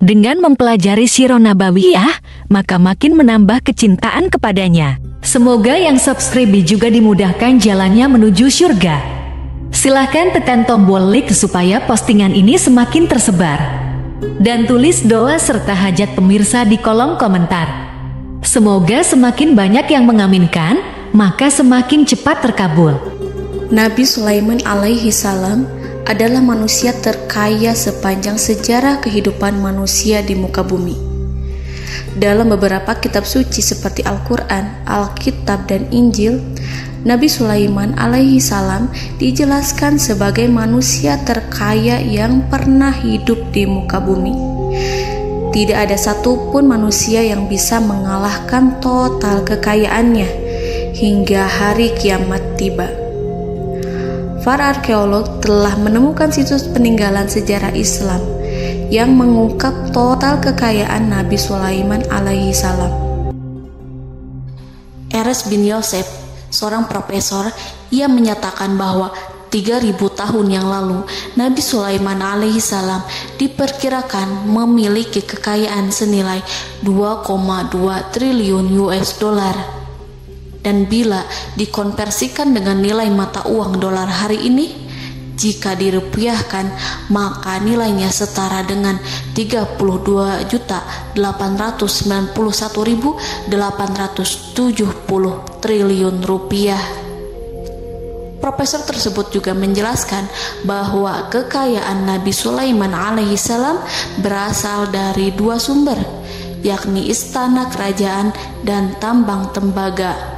Dengan mempelajari Sirah Nabawiyah, maka makin menambah kecintaan kepadanya. Semoga yang subscribe juga dimudahkan jalannya menuju surga. Silahkan tekan tombol like supaya postingan ini semakin tersebar. Dan tulis doa serta hajat pemirsa di kolom komentar. Semoga semakin banyak yang mengaminkan, maka semakin cepat terkabul. Nabi Sulaiman alaihi salam adalah manusia terkaya sepanjang sejarah kehidupan manusia di muka bumi. Dalam beberapa kitab suci seperti Al-Quran, Alkitab, dan Injil, Nabi Sulaiman alaihi salam dijelaskan sebagai manusia terkaya yang pernah hidup di muka bumi. Tidak ada satupun manusia yang bisa mengalahkan total kekayaannya hingga hari kiamat tiba. Para arkeolog telah menemukan situs peninggalan sejarah Islam yang mengungkap total kekayaan Nabi Sulaiman alaihi salam. Erez bin Yosef, seorang profesor, ia menyatakan bahwa 3000 tahun yang lalu Nabi Sulaiman alaihi salam diperkirakan memiliki kekayaan senilai 2,2 triliun US dollar. Dan bila dikonversikan dengan nilai mata uang dolar hari ini, jika dirupiahkan, maka nilainya setara dengan 32.891.870 triliun rupiah. Profesor tersebut juga menjelaskan bahwa kekayaan Nabi Sulaiman alaihi salam berasal dari dua sumber, yakni istana kerajaan dan tambang tembaga.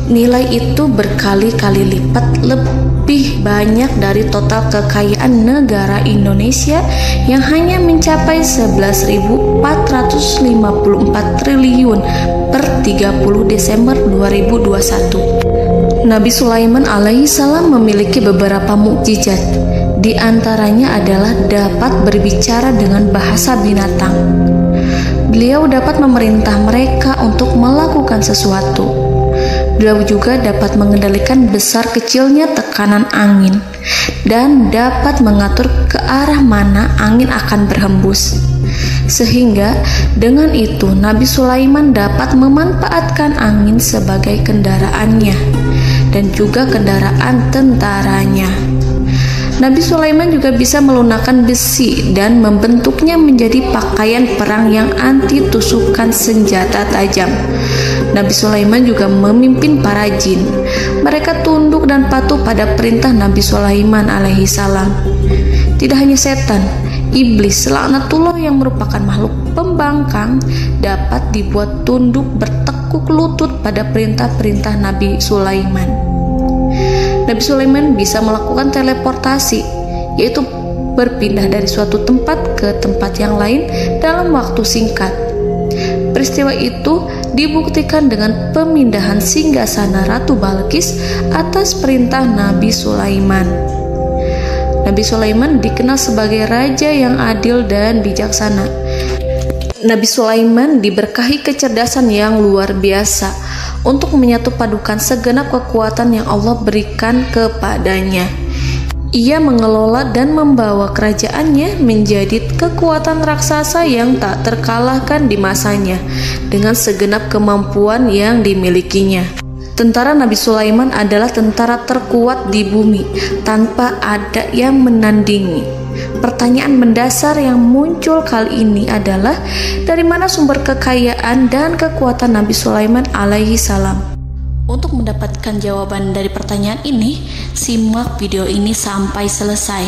Nilai itu berkali-kali lipat lebih banyak dari total kekayaan negara Indonesia yang hanya mencapai 11.454 triliun per 30 Desember 2021. Nabi Sulaiman alaihi salam memiliki beberapa mukjizat. Di antaranya adalah dapat berbicara dengan bahasa binatang. Beliau dapat memerintah mereka untuk melakukan sesuatu. Beliau juga dapat mengendalikan besar kecilnya tekanan angin dan dapat mengatur ke arah mana angin akan berhembus. Sehingga dengan itu Nabi Sulaiman dapat memanfaatkan angin sebagai kendaraannya dan juga kendaraan tentaranya. Nabi Sulaiman juga bisa melunakkan besi dan membentuknya menjadi pakaian perang yang anti tusukan senjata tajam. Nabi Sulaiman juga memimpin para jin. Mereka tunduk dan patuh pada perintah Nabi Sulaiman alaihi salam. Tidak hanya setan, iblis laknatullah yang merupakan makhluk pembangkang dapat dibuat tunduk bertekuk lutut pada perintah-perintah Nabi Sulaiman. Nabi Sulaiman bisa melakukan teleportasi, yaitu berpindah dari suatu tempat ke tempat yang lain dalam waktu singkat. Peristiwa itu dibuktikan dengan pemindahan singgasana Ratu Balqis atas perintah Nabi Sulaiman. Nabi Sulaiman dikenal sebagai raja yang adil dan bijaksana. Nabi Sulaiman diberkahi kecerdasan yang luar biasa untuk menyatu padukan segenap kekuatan yang Allah berikan kepadanya. Ia mengelola dan membawa kerajaannya menjadi kekuatan raksasa yang tak terkalahkan di masanya dengan segenap kemampuan yang dimilikinya. Tentara Nabi Sulaiman adalah tentara terkuat di bumi tanpa ada yang menandingi. Pertanyaan mendasar yang muncul kali ini adalah dari mana sumber kekayaan dan kekuatan Nabi Sulaiman alaihi salam? Untuk mendapatkan jawaban dari pertanyaan ini, simak video ini sampai selesai.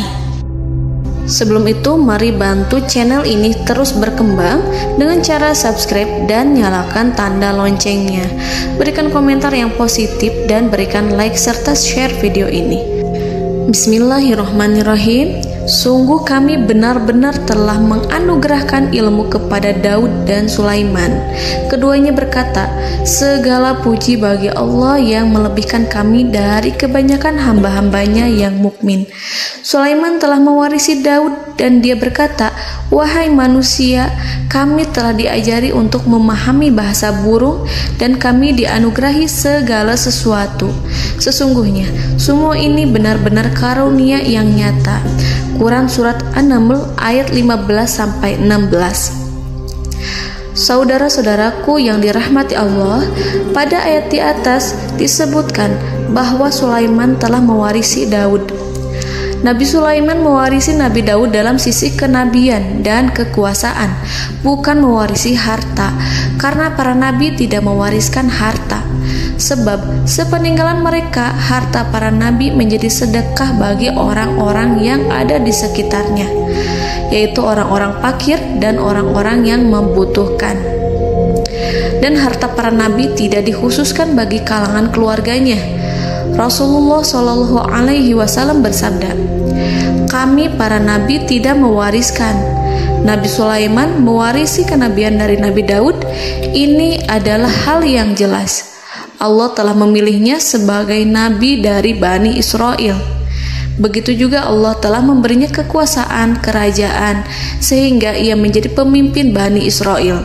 Sebelum itu, mari bantu channel ini terus berkembang dengan cara subscribe dan nyalakan tanda loncengnya. Berikan komentar yang positif dan berikan like serta share video ini. Bismillahirrahmanirrahim. Sungguh kami benar-benar telah menganugerahkan ilmu kepada Daud dan Sulaiman. Keduanya berkata, segala puji bagi Allah yang melebihkan kami dari kebanyakan hamba-hambanya yang mukmin. Sulaiman telah mewarisi Daud dan dia berkata, wahai manusia, kami telah diajari untuk memahami bahasa burung dan kami dianugerahi segala sesuatu. Sesungguhnya semua ini benar-benar karunia yang nyata. Quran Surat An-Naml ayat 15-16. Saudara-saudaraku yang dirahmati Allah, pada ayat di atas disebutkan bahwa Sulaiman telah mewarisi Daud. Nabi Sulaiman mewarisi Nabi Daud dalam sisi kenabian dan kekuasaan, bukan mewarisi harta, karena para nabi tidak mewariskan harta. Sebab sepeninggalan mereka, harta para nabi menjadi sedekah bagi orang-orang yang ada di sekitarnya, yaitu orang-orang fakir dan orang-orang yang membutuhkan. Dan harta para nabi tidak dikhususkan bagi kalangan keluarganya. Rasulullah Shallallahu Alaihi Wasallam bersabda, "Kami para nabi tidak mewariskan. Nabi Sulaiman mewarisi kenabian dari Nabi Daud. Ini adalah hal yang jelas. Allah telah memilihnya sebagai nabi dari Bani Israel. Begitu juga Allah telah memberinya kekuasaan kerajaan sehingga ia menjadi pemimpin Bani Israel."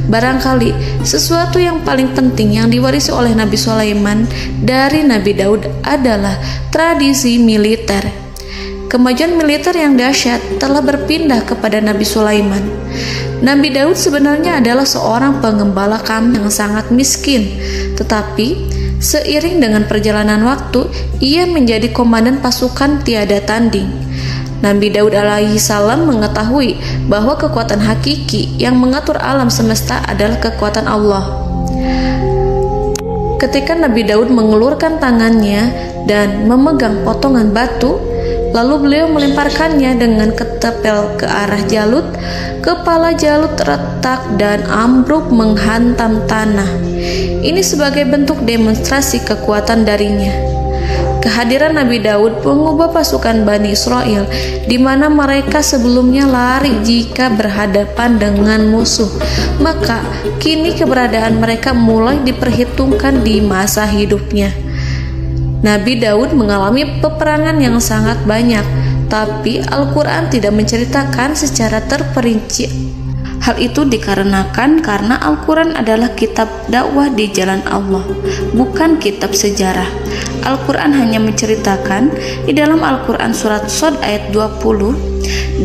Barangkali sesuatu yang paling penting yang diwarisi oleh Nabi Sulaiman dari Nabi Daud adalah tradisi militer. Kemajuan militer yang dahsyat telah berpindah kepada Nabi Sulaiman. Nabi Daud sebenarnya adalah seorang pengembala kambing yang sangat miskin, tetapi seiring dengan perjalanan waktu, ia menjadi komandan pasukan tiada tanding. Nabi Daud alaihi salam mengetahui bahwa kekuatan hakiki yang mengatur alam semesta adalah kekuatan Allah. Ketika Nabi Daud mengulurkan tangannya dan memegang potongan batu, lalu beliau melemparkannya dengan ketepel ke arah Jalut, kepala Jalut retak dan ambruk menghantam tanah. Ini sebagai bentuk demonstrasi kekuatan darinya. Kehadiran Nabi Daud mengubah pasukan Bani Israel, di mana mereka sebelumnya lari jika berhadapan dengan musuh. Maka kini keberadaan mereka mulai diperhitungkan di masa hidupnya. Nabi Daud mengalami peperangan yang sangat banyak, tapi Al-Quran tidak menceritakan secara terperinci. Hal itu dikarenakan karena Al-Quran adalah kitab dakwah di jalan Allah, bukan kitab sejarah. Al-Quran hanya menceritakan di dalam Al-Quran surat Shad ayat 20,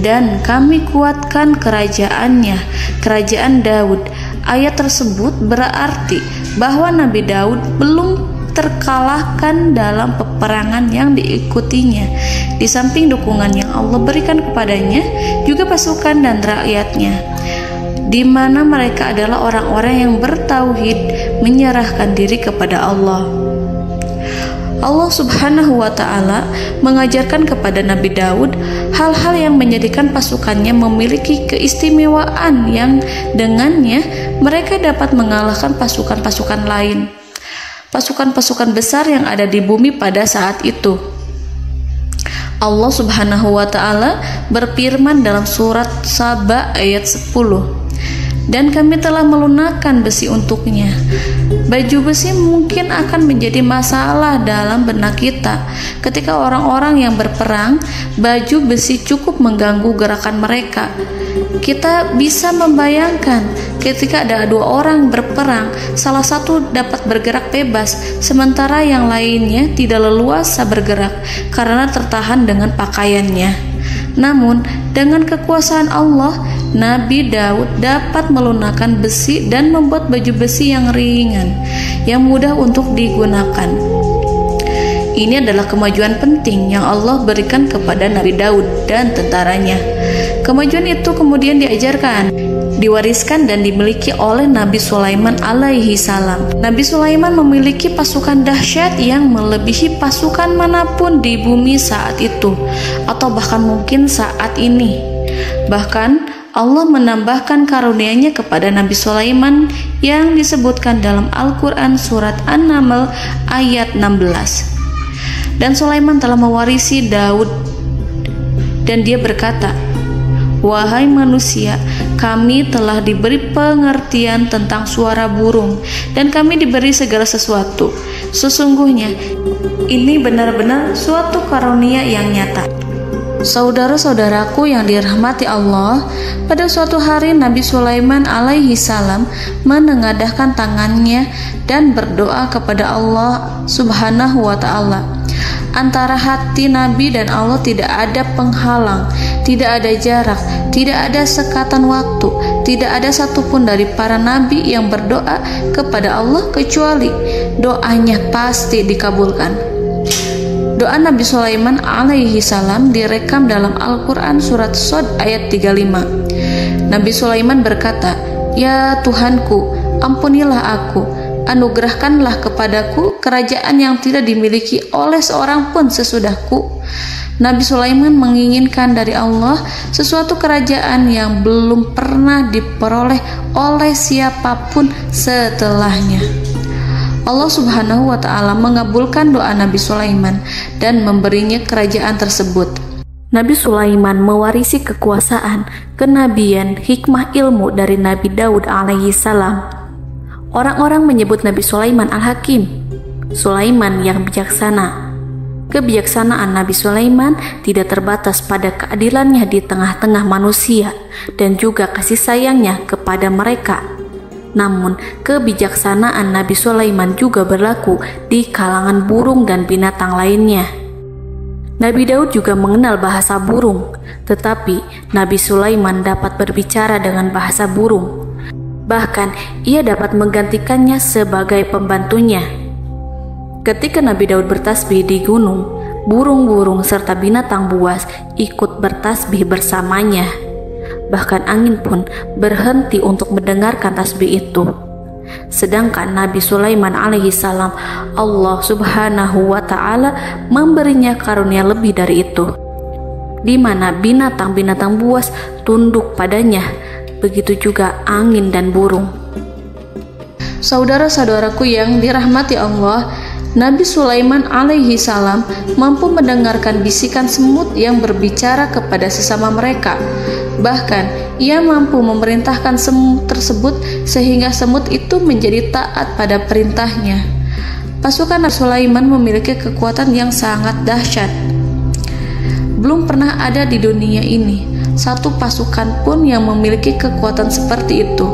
"Dan kami kuatkan kerajaannya, kerajaan Daud." Ayat tersebut berarti bahwa Nabi Daud belum terkalahkan dalam peperangan yang diikutinya. Di samping dukungan yang Allah berikan kepadanya, juga pasukan dan rakyatnya, di mana mereka adalah orang-orang yang bertauhid, menyerahkan diri kepada Allah. Allah Subhanahu wa Ta'ala mengajarkan kepada Nabi Daud hal-hal yang menjadikan pasukannya memiliki keistimewaan yang dengannya mereka dapat mengalahkan pasukan-pasukan lain, pasukan-pasukan besar yang ada di bumi pada saat itu. Allah Subhanahu wa Ta'ala berfirman dalam surat Saba ayat 10, "Dan kami telah melunakkan besi untuknya." Baju besi mungkin akan menjadi masalah dalam benak kita. Ketika orang-orang yang berperang, baju besi cukup mengganggu gerakan mereka. Kita bisa membayangkan ketika ada dua orang berperang, salah satu dapat bergerak bebas, sementara yang lainnya tidak leluasa bergerak karena tertahan dengan pakaiannya. Namun, dengan kekuasaan Allah, Nabi Daud dapat melunakkan besi dan membuat baju besi yang ringan, yang mudah untuk digunakan. Ini adalah kemajuan penting yang Allah berikan kepada Nabi Daud dan tentaranya. Kemajuan itu kemudian diajarkan, diwariskan dan dimiliki oleh Nabi Sulaiman alaihi salam. Nabi Sulaiman memiliki pasukan dahsyat yang melebihi pasukan manapun di bumi saat itu, atau bahkan mungkin saat ini. Bahkan Allah menambahkan karunia-Nya kepada Nabi Sulaiman yang disebutkan dalam Al-Quran surat An-Naml ayat 16. "Dan Sulaiman telah mewarisi Daud, dan dia berkata, 'Wahai manusia, kami telah diberi pengertian tentang suara burung, dan kami diberi segala sesuatu. Sesungguhnya ini benar-benar suatu karunia yang nyata.'" Saudara-saudaraku yang dirahmati Allah, pada suatu hari Nabi Sulaiman alaihi salam menengadahkan tangannya dan berdoa kepada Allah Subhanahu wa Ta'ala. Antara hati Nabi dan Allah tidak ada penghalang, tidak ada jarak, tidak ada sekatan waktu, tidak ada satupun dari para nabi yang berdoa kepada Allah kecuali doanya pasti dikabulkan. Doa Nabi Sulaiman alaihi salam direkam dalam Al-Quran surat Shad ayat 35. Nabi Sulaiman berkata, "Ya Tuhanku, ampunilah aku, anugerahkanlah kepadaku kerajaan yang tidak dimiliki oleh seorang pun sesudahku." Nabi Sulaiman menginginkan dari Allah sesuatu kerajaan yang belum pernah diperoleh oleh siapapun setelahnya. Allah Subhanahu wa Ta'ala mengabulkan doa Nabi Sulaiman dan memberinya kerajaan tersebut. Nabi Sulaiman mewarisi kekuasaan, kenabian, hikmah ilmu dari Nabi Daud alaihi salam. Orang-orang menyebut Nabi Sulaiman Al-Hakim, Sulaiman yang bijaksana. Kebijaksanaan Nabi Sulaiman tidak terbatas pada keadilannya di tengah-tengah manusia dan juga kasih sayangnya kepada mereka. Namun, kebijaksanaan Nabi Sulaiman juga berlaku di kalangan burung dan binatang lainnya. Nabi Daud juga mengenal bahasa burung, tetapi Nabi Sulaiman dapat berbicara dengan bahasa burung. Bahkan, ia dapat menggantikannya sebagai pembantunya. Ketika Nabi Daud bertasbih di gunung, burung-burung serta binatang buas ikut bertasbih bersamanya. Bahkan angin pun berhenti untuk mendengarkan tasbih itu. Sedangkan Nabi Sulaiman alaihi salam, Allah Subhanahu wa Ta'ala memberinya karunia lebih dari itu, di mana binatang-binatang buas tunduk padanya, begitu juga angin dan burung. Saudara-saudaraku yang dirahmati Allah, Nabi Sulaiman alaihi salam mampu mendengarkan bisikan semut yang berbicara kepada sesama mereka. Bahkan, ia mampu memerintahkan semut tersebut sehingga semut itu menjadi taat pada perintahnya. Pasukan Nabi Sulaiman memiliki kekuatan yang sangat dahsyat. Belum pernah ada di dunia ini satu pasukan pun yang memiliki kekuatan seperti itu.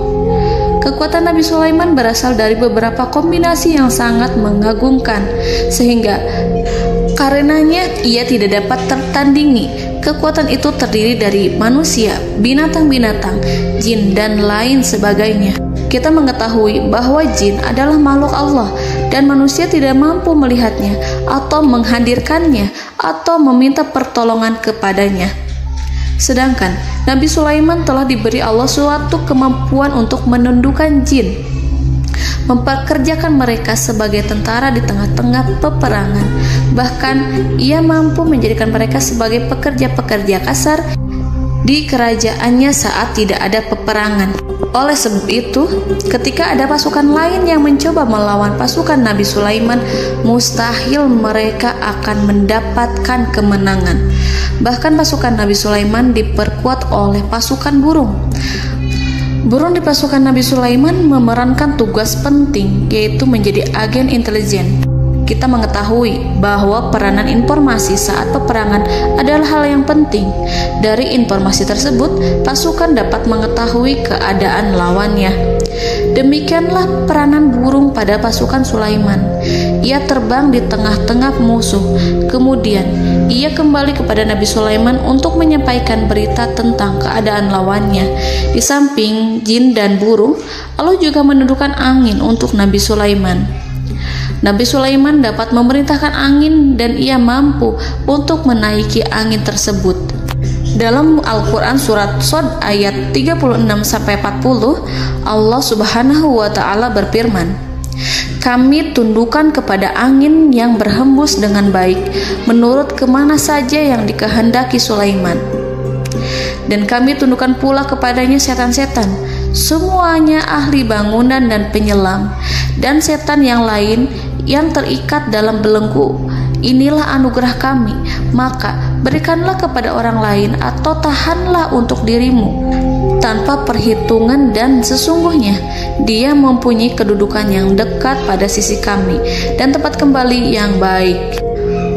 Kekuatan Nabi Sulaiman berasal dari beberapa kombinasi yang sangat mengagumkan, sehingga karenanya ia tidak dapat tertandingi. Kekuatan itu terdiri dari manusia, binatang-binatang, jin, dan lain sebagainya. Kita mengetahui bahwa jin adalah makhluk Allah dan manusia tidak mampu melihatnya atau menghadirkannya atau meminta pertolongan kepadanya. Sedangkan Nabi Sulaiman telah diberi Allah suatu kemampuan untuk menundukkan jin, mempekerjakan mereka sebagai tentara di tengah-tengah peperangan. Bahkan ia mampu menjadikan mereka sebagai pekerja-pekerja kasar di kerajaannya saat tidak ada peperangan. Oleh sebab itu, ketika ada pasukan lain yang mencoba melawan pasukan Nabi Sulaiman, mustahil mereka akan mendapatkan kemenangan. Bahkan pasukan Nabi Sulaiman diperkuat oleh pasukan burung. Burung di pasukan Nabi Sulaiman memerankan tugas penting, yaitu menjadi agen intelijen. Kita mengetahui bahwa peranan informasi saat peperangan adalah hal yang penting. Dari informasi tersebut, pasukan dapat mengetahui keadaan lawannya. Demikianlah peranan burung pada pasukan Sulaiman. Ia terbang di tengah-tengah musuh. Kemudian, ia kembali kepada Nabi Sulaiman untuk menyampaikan berita tentang keadaan lawannya. Di samping jin dan burung, Allah juga menundukkan angin untuk Nabi Sulaiman. Nabi Sulaiman dapat memerintahkan angin dan ia mampu untuk menaiki angin tersebut. Dalam Al-Quran surat Shad ayat 36-40, Allah Subhanahu wa Ta'ala berfirman, "Kami tundukkan kepada angin yang berhembus dengan baik menurut kemana saja yang dikehendaki Sulaiman. Dan kami tundukkan pula kepadanya setan-setan, semuanya ahli bangunan dan penyelam, dan setan yang lain yang terikat dalam belenggu. Inilah anugerah kami, maka berikanlah kepada orang lain atau tahanlah untuk dirimu tanpa perhitungan, dan sesungguhnya dia mempunyai kedudukan yang dekat pada sisi kami dan tempat kembali yang baik."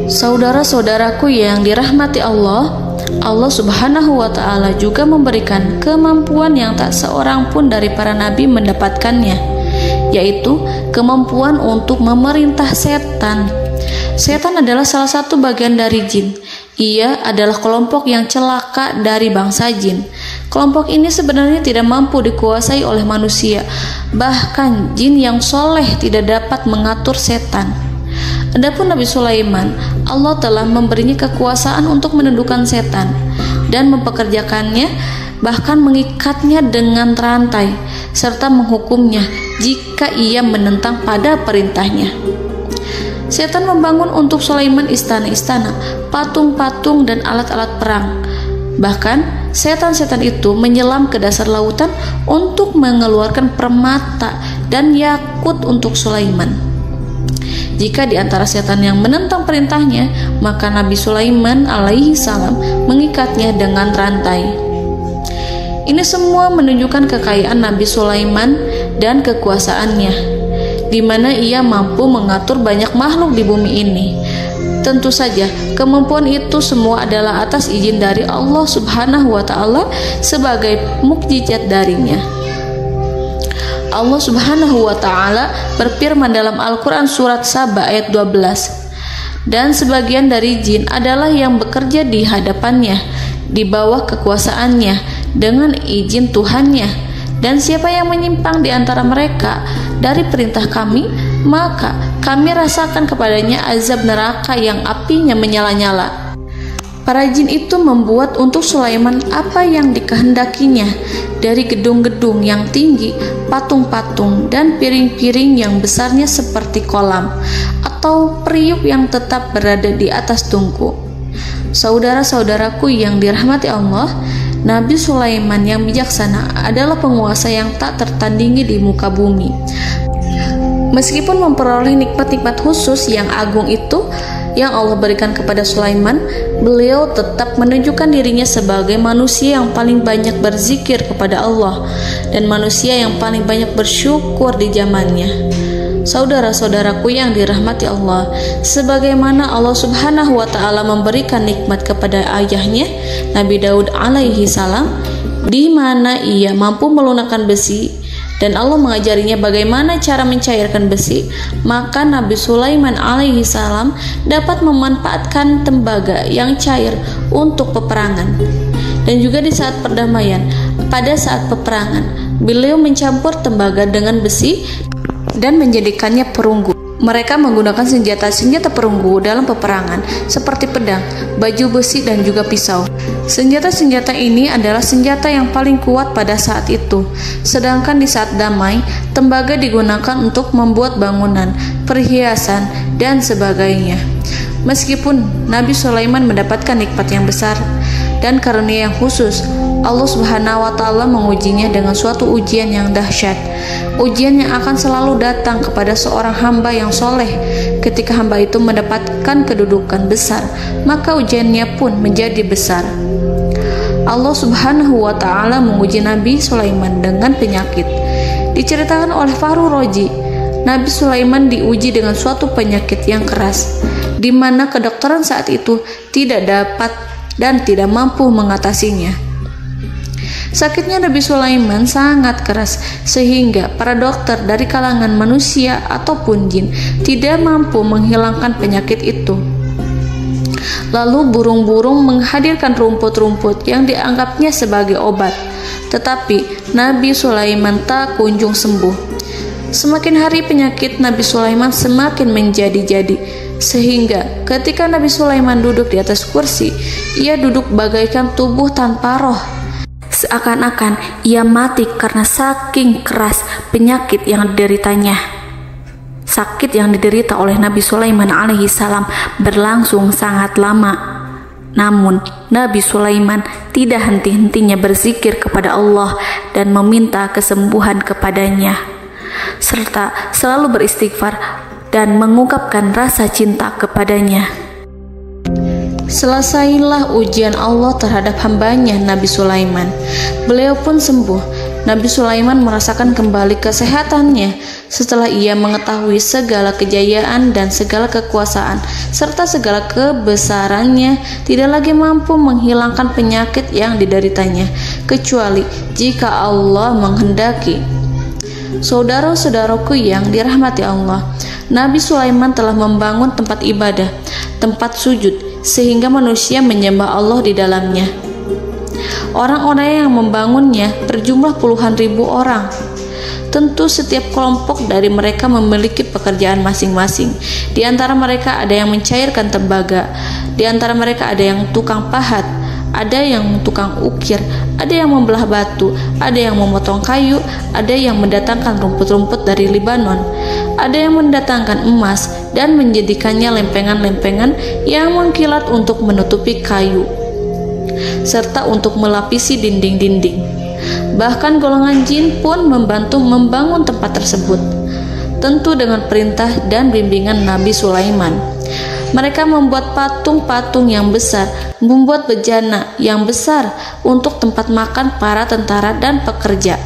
Saudara-saudaraku yang dirahmati Allah, Allah Subhanahu wa Ta'ala juga memberikan kemampuan yang tak seorang pun dari para nabi mendapatkannya, yaitu kemampuan untuk memerintah setan. Setan adalah salah satu bagian dari jin. Ia adalah kelompok yang celaka dari bangsa jin. Kelompok ini sebenarnya tidak mampu dikuasai oleh manusia. Bahkan jin yang soleh tidak dapat mengatur setan. Adapun Nabi Sulaiman, Allah telah memberinya kekuasaan untuk menundukkan setan dan mempekerjakannya, bahkan mengikatnya dengan rantai serta menghukumnya jika ia menentang pada perintahnya. Setan membangun untuk Sulaiman istana-istana, patung-patung, dan alat-alat perang. Bahkan setan-setan itu menyelam ke dasar lautan untuk mengeluarkan permata dan yakut untuk Sulaiman. Jika di antara setan yang menentang perintahnya, maka Nabi Sulaiman alaihi salam mengikatnya dengan rantai. Ini semua menunjukkan kekayaan Nabi Sulaiman dan kekuasaannya, di mana ia mampu mengatur banyak makhluk di bumi ini. Tentu saja, kemampuan itu semua adalah atas izin dari Allah Subhanahu wa Ta'ala sebagai mukjizat darinya. Allah Subhanahu wa Ta'ala berfirman dalam Al-Quran surat Saba ayat 12, dan sebagian dari jin adalah yang bekerja di hadapannya, di bawah kekuasaannya, dengan izin Tuhannya. Dan siapa yang menyimpang di antara mereka dari perintah kami, maka kami rasakan kepadanya azab neraka yang apinya menyala-nyala. Para jin itu membuat untuk Sulaiman apa yang dikehendakinya, dari gedung-gedung yang tinggi, patung-patung, dan piring-piring yang besarnya seperti kolam, atau periuk yang tetap berada di atas tungku. Saudara-saudaraku yang dirahmati Allah, Nabi Sulaiman yang bijaksana adalah penguasa yang tak tertandingi di muka bumi. Meskipun memperoleh nikmat-nikmat khusus yang agung itu yang Allah berikan kepada Sulaiman, beliau tetap menunjukkan dirinya sebagai manusia yang paling banyak berzikir kepada Allah dan manusia yang paling banyak bersyukur di zamannya. Saudara-saudaraku yang dirahmati Allah, sebagaimana Allah Subhanahu wa Ta'ala memberikan nikmat kepada ayahnya Nabi Daud alaihi salam, di mana ia mampu melunakkan besi, dan Allah mengajarinya bagaimana cara mencairkan besi, maka Nabi Sulaiman alaihi salam dapat memanfaatkan tembaga yang cair untuk peperangan. Dan juga di saat perdamaian, pada saat peperangan, beliau mencampur tembaga dengan besi dan menjadikannya perunggu. Mereka menggunakan senjata-senjata perunggu dalam peperangan seperti pedang, baju besi, dan juga pisau. Senjata-senjata ini adalah senjata yang paling kuat pada saat itu. Sedangkan di saat damai, tembaga digunakan untuk membuat bangunan, perhiasan, dan sebagainya. Meskipun Nabi Sulaiman mendapatkan nikmat yang besar dan karunia yang khusus, Allah Subhanahu wa Ta'ala mengujinya dengan suatu ujian yang dahsyat. Ujian yang akan selalu datang kepada seorang hamba yang soleh. Ketika hamba itu mendapatkan kedudukan besar, maka ujiannya pun menjadi besar. Allah Subhanahu wa Ta'ala menguji Nabi Sulaiman dengan penyakit. Diceritakan oleh Fahru Roji, Nabi Sulaiman diuji dengan suatu penyakit yang keras, di mana kedokteran saat itu tidak dapat dan tidak mampu mengatasinya. Sakitnya Nabi Sulaiman sangat keras sehingga para dokter dari kalangan manusia ataupun jin tidak mampu menghilangkan penyakit itu. Lalu burung-burung menghadirkan rumput-rumput yang dianggapnya sebagai obat, tetapi Nabi Sulaiman tak kunjung sembuh. Semakin hari penyakit Nabi Sulaiman semakin menjadi-jadi, sehingga ketika Nabi Sulaiman duduk di atas kursi, ia duduk bagaikan tubuh tanpa roh. Seakan-akan ia mati karena saking keras penyakit yang dideritanya. Sakit yang diderita oleh Nabi Sulaiman alaihi salam berlangsung sangat lama. Namun Nabi Sulaiman tidak henti-hentinya berzikir kepada Allah dan meminta kesembuhan kepadanya, serta selalu beristighfar dan mengungkapkan rasa cinta kepadanya. Selesailah ujian Allah terhadap hambanya Nabi Sulaiman. Beliau pun sembuh. Nabi Sulaiman merasakan kembali kesehatannya setelah ia mengetahui segala kejayaan dan segala kekuasaan serta segala kebesarannya tidak lagi mampu menghilangkan penyakit yang dideritanya kecuali jika Allah menghendaki. Saudara-saudaraku yang dirahmati Allah, Nabi Sulaiman telah membangun tempat ibadah, tempat sujud, sehingga manusia menyembah Allah di dalamnya. Orang-orang yang membangunnya berjumlah puluhan ribu orang. Tentu setiap kelompok dari mereka memiliki pekerjaan masing-masing. Di antara mereka ada yang mencairkan tembaga, di antara mereka ada yang tukang pahat, ada yang tukang ukir, ada yang membelah batu, ada yang memotong kayu, ada yang mendatangkan rumput-rumput dari Libanon, ada yang mendatangkan emas dan menjadikannya lempengan-lempengan yang mengkilat untuk menutupi kayu, serta untuk melapisi dinding-dinding. Bahkan golongan jin pun membantu membangun tempat tersebut, tentu dengan perintah dan bimbingan Nabi Sulaiman. Mereka membuat patung-patung yang besar, membuat bejana yang besar untuk tempat makan para tentara dan pekerja,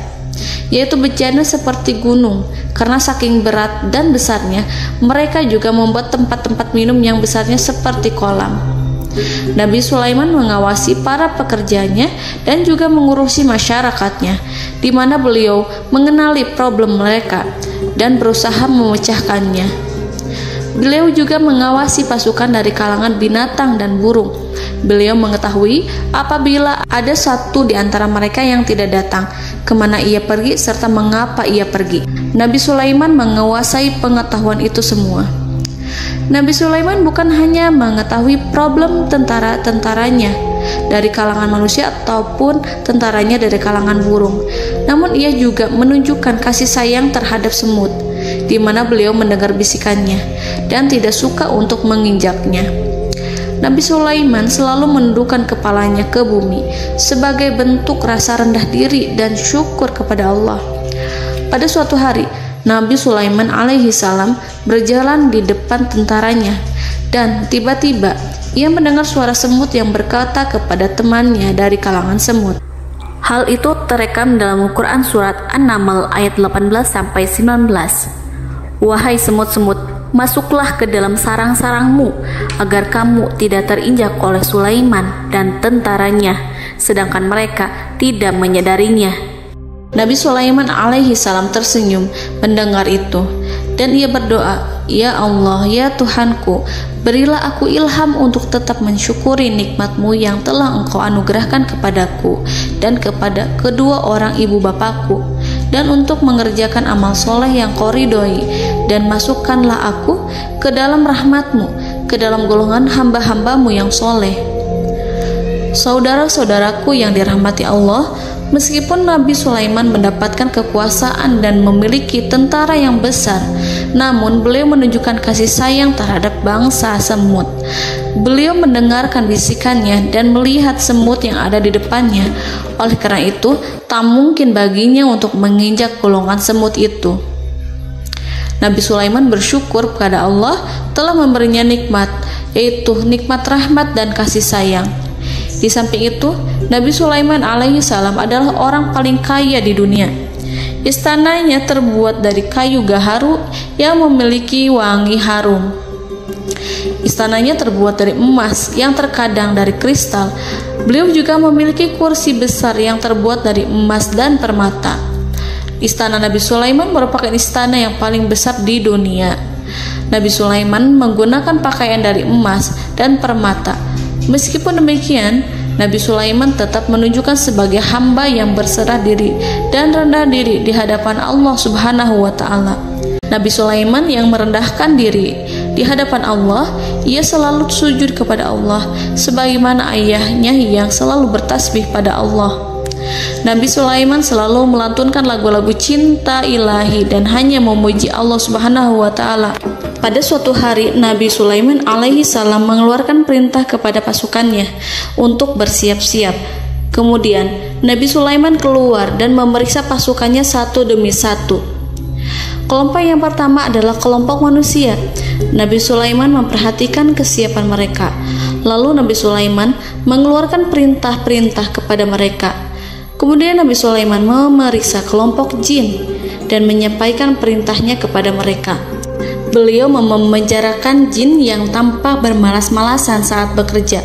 yaitu bejana seperti gunung. Karena saking berat dan besarnya, mereka juga membuat tempat-tempat minum yang besarnya seperti kolam. Nabi Sulaiman mengawasi para pekerjanya dan juga mengurusi masyarakatnya, di mana beliau mengenali problem mereka dan berusaha memecahkannya. Beliau juga mengawasi pasukan dari kalangan binatang dan burung. Beliau mengetahui apabila ada satu di antara mereka yang tidak datang, kemana ia pergi, serta mengapa ia pergi. Nabi Sulaiman menguasai pengetahuan itu semua. Nabi Sulaiman bukan hanya mengetahui problem tentara-tentaranya dari kalangan manusia ataupun tentaranya dari kalangan burung, namun ia juga menunjukkan kasih sayang terhadap semut, di mana beliau mendengar bisikannya dan tidak suka untuk menginjaknya. Nabi Sulaiman selalu menundukkan kepalanya ke bumi sebagai bentuk rasa rendah diri dan syukur kepada Allah. Pada suatu hari, Nabi Sulaiman alaihi salam berjalan di depan tentaranya dan tiba-tiba ia mendengar suara semut yang berkata kepada temannya dari kalangan semut. Hal itu terekam dalam Al-Quran surat An-Naml ayat 18-19. Wahai semut-semut, masuklah ke dalam sarang-sarangmu agar kamu tidak terinjak oleh Sulaiman dan tentaranya, sedangkan mereka tidak menyadarinya. Nabi Sulaiman alaihi salam tersenyum mendengar itu dan ia berdoa, "Ya Allah, ya Tuhanku, berilah aku ilham untuk tetap mensyukuri nikmat-Mu yang telah Engkau anugerahkan kepadaku dan kepada kedua orang ibu bapakku, dan untuk mengerjakan amal soleh yang Kau ridhoi, dan masukkanlah aku ke dalam rahmat-Mu, ke dalam golongan hamba-hamba-Mu yang soleh." Saudara-saudaraku yang dirahmati Allah, meskipun Nabi Sulaiman mendapatkan kekuasaan dan memiliki tentara yang besar, namun beliau menunjukkan kasih sayang terhadap bangsa semut. Beliau mendengarkan bisikannya dan melihat semut yang ada di depannya. Oleh karena itu, tak mungkin baginya untuk menginjak golongan semut itu. Nabi Sulaiman bersyukur kepada Allah telah memberinya nikmat, yaitu nikmat rahmat dan kasih sayang. Di samping itu, Nabi Sulaiman alaihi salam adalah orang paling kaya di dunia. Istananya terbuat dari kayu gaharu yang memiliki wangi harum. Istananya terbuat dari emas yang terkadang dari kristal. Beliau juga memiliki kursi besar yang terbuat dari emas dan permata. Istana Nabi Sulaiman merupakan istana yang paling besar di dunia. Nabi Sulaiman menggunakan pakaian dari emas dan permata. Meskipun demikian, Nabi Sulaiman tetap menunjukkan sebagai hamba yang berserah diri dan rendah diri di hadapan Allah Subhanahu wa Ta'ala. Nabi Sulaiman yang merendahkan diri di hadapan Allah, ia selalu sujud kepada Allah sebagaimana ayahnya yang selalu bertasbih pada Allah. Nabi Sulaiman selalu melantunkan lagu-lagu cinta ilahi dan hanya memuji Allah Subhanahu wa Ta'ala. Pada suatu hari, Nabi Sulaiman alaihi salam mengeluarkan perintah kepada pasukannya untuk bersiap-siap. Kemudian, Nabi Sulaiman keluar dan memeriksa pasukannya satu demi satu. Kelompok yang pertama adalah kelompok manusia. Nabi Sulaiman memperhatikan kesiapan mereka. Lalu Nabi Sulaiman mengeluarkan perintah-perintah kepada mereka. Kemudian Nabi Sulaiman memeriksa kelompok jin dan menyampaikan perintahnya kepada mereka. Beliau memenjarakan jin yang tampak bermalas-malasan saat bekerja.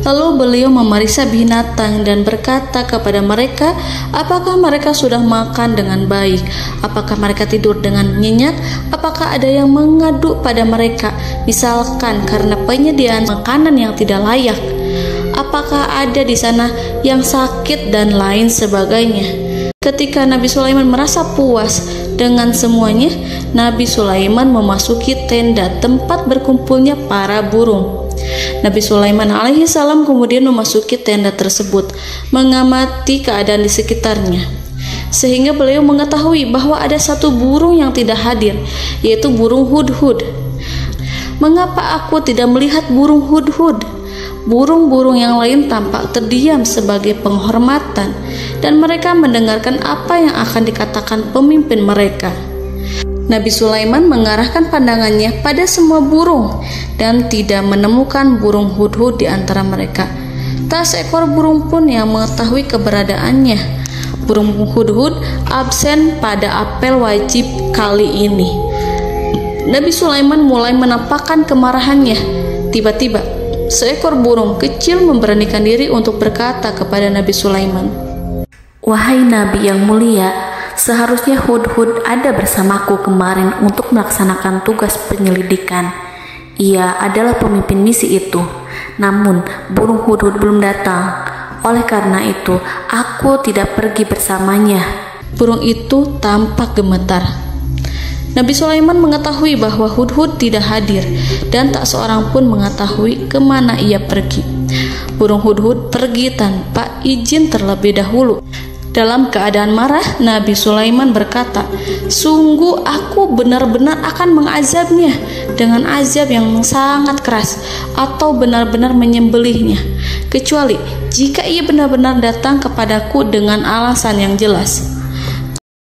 Lalu beliau memeriksa binatang dan berkata kepada mereka, apakah mereka sudah makan dengan baik? Apakah mereka tidur dengan nyenyak? Apakah ada yang mengadu pada mereka, misalkan karena penyediaan makanan yang tidak layak? Apakah ada di sana yang sakit dan lain sebagainya? Ketika Nabi Sulaiman merasa puas dengan semuanya, Nabi Sulaiman memasuki tenda tempat berkumpulnya para burung. Nabi Sulaiman alaihissalam kemudian memasuki tenda tersebut, mengamati keadaan di sekitarnya, sehingga beliau mengetahui bahwa ada satu burung yang tidak hadir, yaitu burung hudhud. Mengapa aku tidak melihat burung hudhud? Burung-burung yang lain tampak terdiam sebagai penghormatan, dan mereka mendengarkan apa yang akan dikatakan pemimpin mereka. Nabi Sulaiman mengarahkan pandangannya pada semua burung dan tidak menemukan burung hudhud di antara mereka. Tak seekor burung pun yang mengetahui keberadaannya. Burung hudhud absen pada apel wajib kali ini. Nabi Sulaiman mulai menampakkan kemarahannya. Tiba-tiba, seekor burung kecil memberanikan diri untuk berkata kepada Nabi Sulaiman, "Wahai Nabi yang mulia, seharusnya hudhud ada bersamaku kemarin untuk melaksanakan tugas penyelidikan. Ia adalah pemimpin misi itu. Namun, burung hudhud belum datang. Oleh karena itu, aku tidak pergi bersamanya." Burung itu tampak gemetar. Nabi Sulaiman mengetahui bahwa hudhud tidak hadir dan tak seorang pun mengetahui kemana ia pergi. Burung hudhud pergi tanpa izin terlebih dahulu. Dalam keadaan marah, Nabi Sulaiman berkata, "Sungguh aku benar-benar akan mengazabnya dengan azab yang sangat keras, atau benar-benar menyembelihnya, kecuali jika ia benar-benar datang kepadaku dengan alasan yang jelas."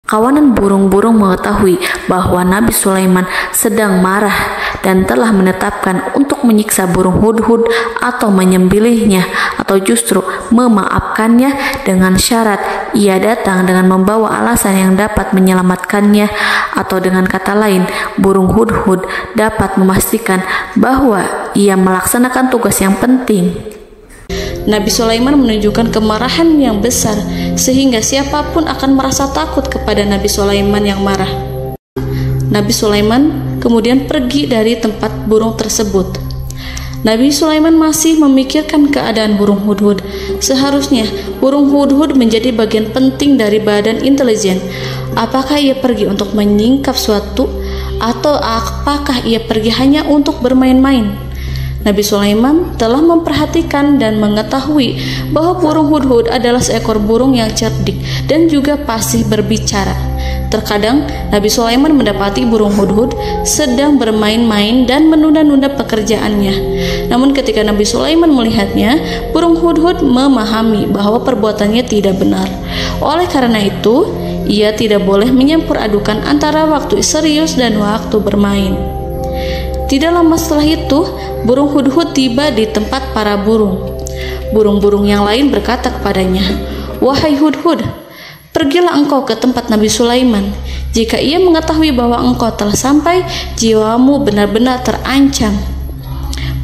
Kawanan burung-burung mengetahui bahwa Nabi Sulaiman sedang marah dan telah menetapkan untuk menyiksa burung hudhud atau menyembelihnya, atau justru memaafkannya dengan syarat ia datang dengan membawa alasan yang dapat menyelamatkannya, atau dengan kata lain, burung hudhud dapat memastikan bahwa ia melaksanakan tugas yang penting. Nabi Sulaiman menunjukkan kemarahan yang besar, sehingga siapapun akan merasa takut kepada Nabi Sulaiman yang marah. Nabi Sulaiman kemudian pergi dari tempat burung tersebut. Nabi Sulaiman masih memikirkan keadaan burung hudhud. Seharusnya burung hudhud menjadi bagian penting dari badan intelijen. Apakah ia pergi untuk menyingkap suatu, atau apakah ia pergi hanya untuk bermain-main? Nabi Sulaiman telah memperhatikan dan mengetahui bahwa burung hudhud adalah seekor burung yang cerdik dan juga fasih berbicara. Terkadang Nabi Sulaiman mendapati burung hudhud sedang bermain-main dan menunda-nunda pekerjaannya. Namun ketika Nabi Sulaiman melihatnya, burung hudhud memahami bahwa perbuatannya tidak benar. Oleh karena itu, ia tidak boleh menyampur adukan antara waktu serius dan waktu bermain. Tidak lama setelah itu, burung hudhud tiba di tempat para burung. Burung-burung yang lain berkata kepadanya, "Wahai hudhud, pergilah engkau ke tempat Nabi Sulaiman. Jika ia mengetahui bahwa engkau telah sampai, jiwamu benar-benar terancam."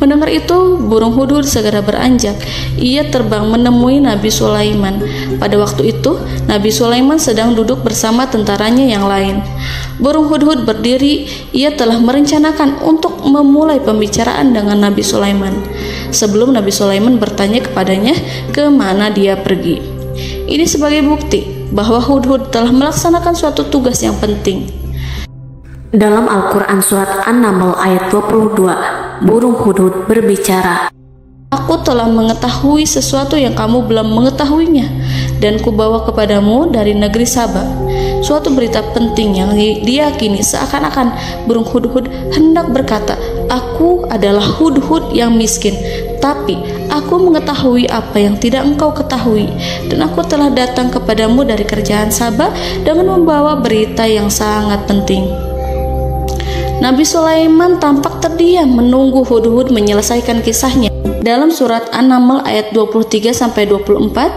Mendengar itu, burung hudhud segera beranjak. Ia terbang menemui Nabi Sulaiman. Pada waktu itu, Nabi Sulaiman sedang duduk bersama tentaranya yang lain. Burung hudhud berdiri. Ia telah merencanakan untuk memulai pembicaraan dengan Nabi Sulaiman sebelum Nabi Sulaiman bertanya kepadanya kemana dia pergi. Ini sebagai bukti bahwa hudhud telah melaksanakan suatu tugas yang penting. Dalam Al-Quran Surat An-Naml ayat 22, burung hudhud berbicara, "Aku telah mengetahui sesuatu yang kamu belum mengetahuinya, dan kubawa kepadamu dari negeri Saba suatu berita penting yang diyakini." Seakan-akan burung hudhud hendak berkata, "Aku adalah hudhud yang miskin, tapi aku mengetahui apa yang tidak engkau ketahui, dan aku telah datang kepadamu dari kerajaan Saba dengan membawa berita yang sangat penting." Nabi Sulaiman tampak terdiam menunggu hudhud menyelesaikan kisahnya. Dalam surat An-Naml ayat 23-24,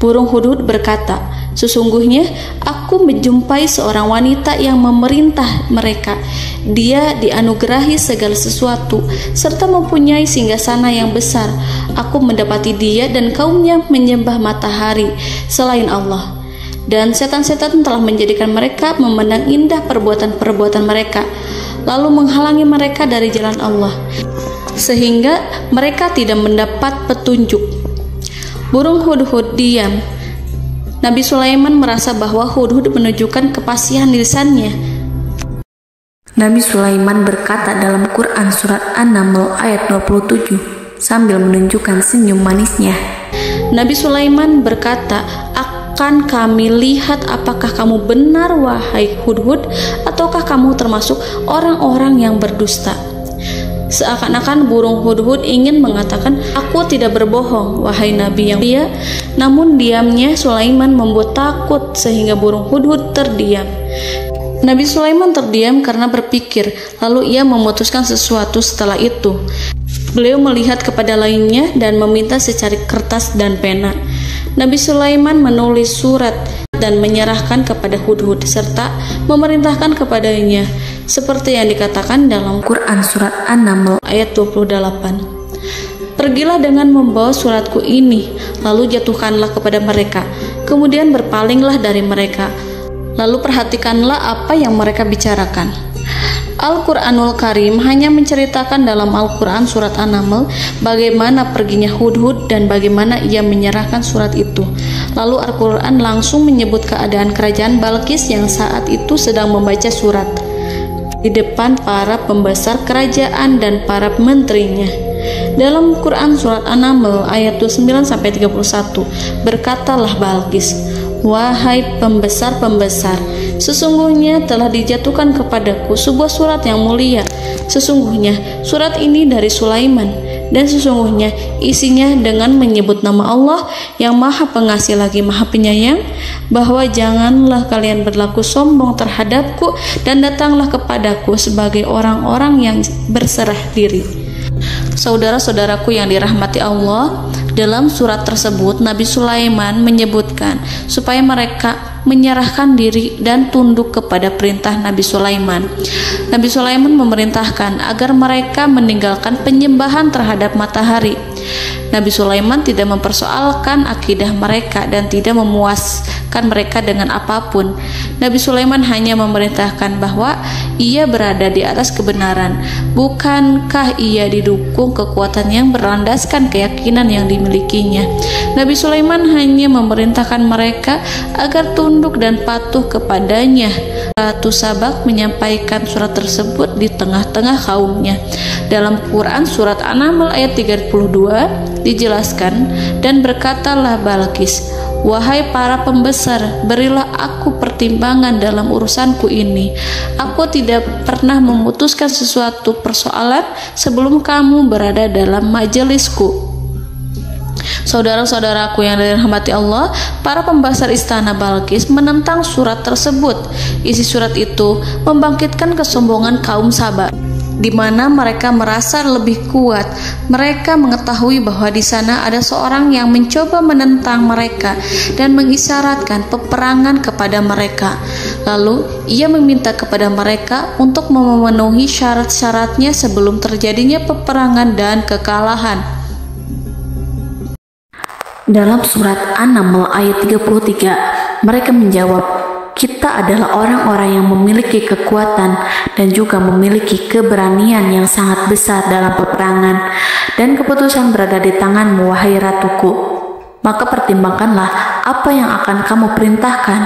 burung hudhud berkata, Sesungguhnya aku menjumpai seorang wanita yang memerintah mereka. Dia dianugerahi segala sesuatu serta mempunyai singgasana yang besar. Aku mendapati dia dan kaumnya menyembah matahari selain Allah. Dan setan-setan telah menjadikan mereka memandang indah perbuatan-perbuatan mereka, lalu menghalangi mereka dari jalan Allah, sehingga mereka tidak mendapat petunjuk. Burung hudhud diam. Nabi Sulaiman merasa bahwa hudhud menunjukkan kepasihan lisannya. Nabi Sulaiman berkata dalam Quran surat An-Naml ayat 27 sambil menunjukkan senyum manisnya. Nabi Sulaiman berkata, "Akan kami lihat apakah kamu benar wahai hudhud, ataukah kamu termasuk orang-orang yang berdusta." Seakan-akan burung hudhud ingin mengatakan, "Aku tidak berbohong, wahai Nabi yang mulia." Namun diamnya Sulaiman membuat takut sehingga burung hudhud terdiam. Nabi Sulaiman terdiam karena berpikir, lalu ia memutuskan sesuatu setelah itu. Beliau melihat kepada lainnya dan meminta secari kertas dan pena. Nabi Sulaiman menulis surat dan menyerahkan kepada hudhud serta memerintahkan kepadanya seperti yang dikatakan dalam Quran surat An-Naml ayat 28. "Pergilah dengan membawa suratku ini, lalu jatuhkanlah kepada mereka, kemudian berpalinglah dari mereka, lalu perhatikanlah apa yang mereka bicarakan." Al-Quranul Karim hanya menceritakan dalam Al-Quran surat An-Naml bagaimana perginya hudhud dan bagaimana ia menyerahkan surat itu. Lalu Al-Quran langsung menyebut keadaan kerajaan Balqis yang saat itu sedang membaca surat di depan para pembesar kerajaan dan para menterinya. Dalam Quran surat An-Naml ayat 29-31 berkatalah Balqis, "Wahai pembesar-pembesar, sesungguhnya telah dijatuhkan kepadaku sebuah surat yang mulia. Sesungguhnya surat ini dari Sulaiman, dan sesungguhnya isinya dengan menyebut nama Allah yang Maha Pengasih lagi Maha Penyayang, bahwa janganlah kalian berlaku sombong terhadapku dan datanglah kepadaku sebagai orang-orang yang berserah diri." Saudara-saudaraku yang dirahmati Allah, dalam surat tersebut Nabi Sulaiman menyebutkan supaya mereka menyerahkan diri dan tunduk kepada perintah Nabi Sulaiman. Nabi Sulaiman memerintahkan agar mereka meninggalkan penyembahan terhadap matahari. Nabi Sulaiman tidak mempersoalkan akidah mereka dan tidak memuaskan mereka dengan apapun. Nabi Sulaiman hanya memerintahkan bahwa ia berada di atas kebenaran. Bukankah ia didukung kekuatan yang berlandaskan keyakinan yang dimilikinya? Nabi Sulaiman hanya memerintahkan mereka agar tunduk dan patuh kepadanya. Ratu Sabak menyampaikan surat tersebut di tengah-tengah kaumnya. Dalam Quran surat An-Naml ayat 32 dijelaskan, "Dan berkatalah Balqis, wahai para pembesar, berilah aku pertimbangan dalam urusanku ini. Aku tidak pernah memutuskan sesuatu persoalan sebelum kamu berada dalam majelisku." Saudara-saudaraku yang dirahmati Allah, para pembesar istana Balqis menentang surat tersebut. Isi surat itu membangkitkan kesombongan kaum Sabak, di mana mereka merasa lebih kuat. Mereka mengetahui bahwa di sana ada seorang yang mencoba menentang mereka dan mengisyaratkan peperangan kepada mereka. Lalu ia meminta kepada mereka untuk memenuhi syarat-syaratnya sebelum terjadinya peperangan dan kekalahan. Dalam surat An-Naml ayat 33, mereka menjawab, "Kita adalah orang-orang yang memiliki kekuatan dan juga memiliki keberanian yang sangat besar dalam peperangan, dan keputusan berada di tanganmu, wahai ratuku. Maka pertimbangkanlah apa yang akan kamu perintahkan."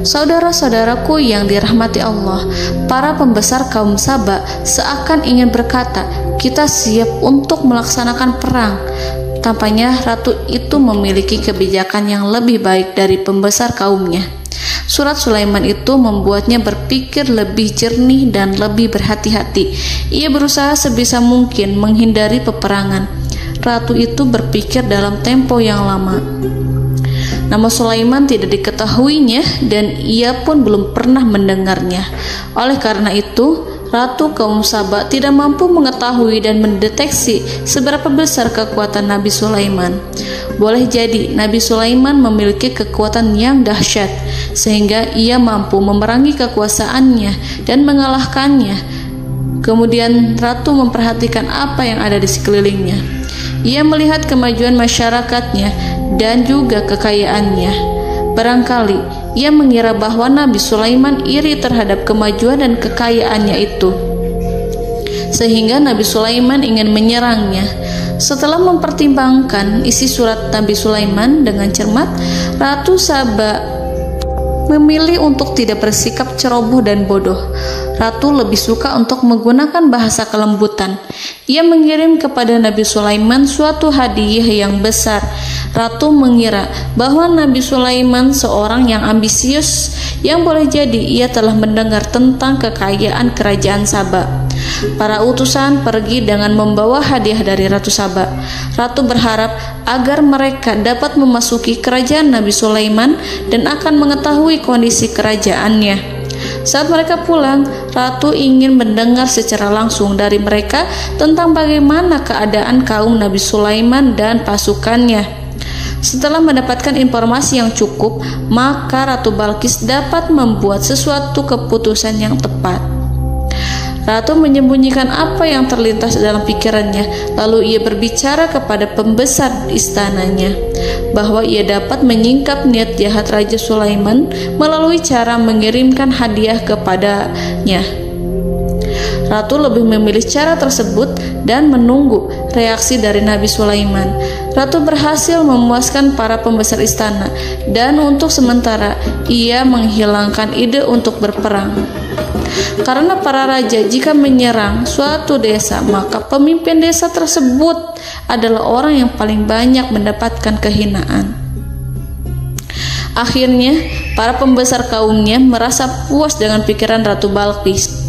Saudara-saudaraku yang dirahmati Allah, para pembesar kaum Sabak seakan ingin berkata, "Kita siap untuk melaksanakan perang." Tampaknya ratu itu memiliki kebijakan yang lebih baik dari pembesar kaumnya. Surat Sulaiman itu membuatnya berpikir lebih jernih dan lebih berhati-hati. Ia berusaha sebisa mungkin menghindari peperangan. Ratu itu berpikir dalam tempo yang lama. Nama Sulaiman tidak diketahuinya dan ia pun belum pernah mendengarnya. Oleh karena itu, Ratu kaum Saba tidak mampu mengetahui dan mendeteksi seberapa besar kekuatan Nabi Sulaiman. Boleh jadi Nabi Sulaiman memiliki kekuatan yang dahsyat, sehingga ia mampu memerangi kekuasaannya dan mengalahkannya. Kemudian Ratu memperhatikan apa yang ada di sekelilingnya. Ia melihat kemajuan masyarakatnya dan juga kekayaannya. Barangkali ia mengira bahwa Nabi Sulaiman iri terhadap kemajuan dan kekayaannya itu, sehingga Nabi Sulaiman ingin menyerangnya. Setelah mempertimbangkan isi surat Nabi Sulaiman dengan cermat, Ratu Saba memilih untuk tidak bersikap ceroboh dan bodoh. Ratu lebih suka untuk menggunakan bahasa kelembutan. Ia mengirim kepada Nabi Sulaiman suatu hadiah yang besar. Ratu mengira bahwa Nabi Sulaiman seorang yang ambisius, yang boleh jadi ia telah mendengar tentang kekayaan kerajaan Saba. Para utusan pergi dengan membawa hadiah dari Ratu Saba. Ratu berharap agar mereka dapat memasuki kerajaan Nabi Sulaiman dan akan mengetahui kondisi kerajaannya. Saat mereka pulang, Ratu ingin mendengar secara langsung dari mereka tentang bagaimana keadaan kaum Nabi Sulaiman dan pasukannya. Setelah mendapatkan informasi yang cukup, maka Ratu Balqis dapat membuat sesuatu keputusan yang tepat. Ratu menyembunyikan apa yang terlintas dalam pikirannya, lalu ia berbicara kepada pembesar istananya bahwa ia dapat menyingkap niat jahat Raja Sulaiman melalui cara mengirimkan hadiah kepadanya. Ratu lebih memilih cara tersebut dan menunggu reaksi dari Nabi Sulaiman. Ratu berhasil memuaskan para pembesar istana, dan untuk sementara ia menghilangkan ide untuk berperang. Karena para raja jika menyerang suatu desa, maka pemimpin desa tersebut adalah orang yang paling banyak mendapatkan kehinaan. Akhirnya, para pembesar kaumnya merasa puas dengan pikiran Ratu Balqis.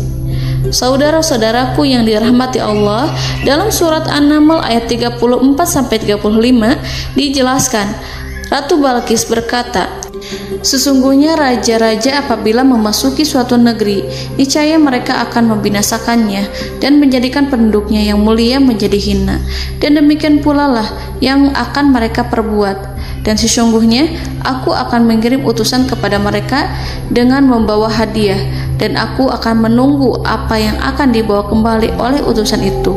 Saudara-saudaraku yang dirahmati Allah, dalam surat An-Naml ayat 34-35 dijelaskan, Ratu Balqis berkata, "Sesungguhnya raja-raja apabila memasuki suatu negeri, niscaya mereka akan membinasakannya dan menjadikan penduduknya yang mulia menjadi hina, dan demikian pula lah yang akan mereka perbuat. Dan sesungguhnya aku akan mengirim utusan kepada mereka dengan membawa hadiah, dan aku akan menunggu apa yang akan dibawa kembali oleh utusan itu."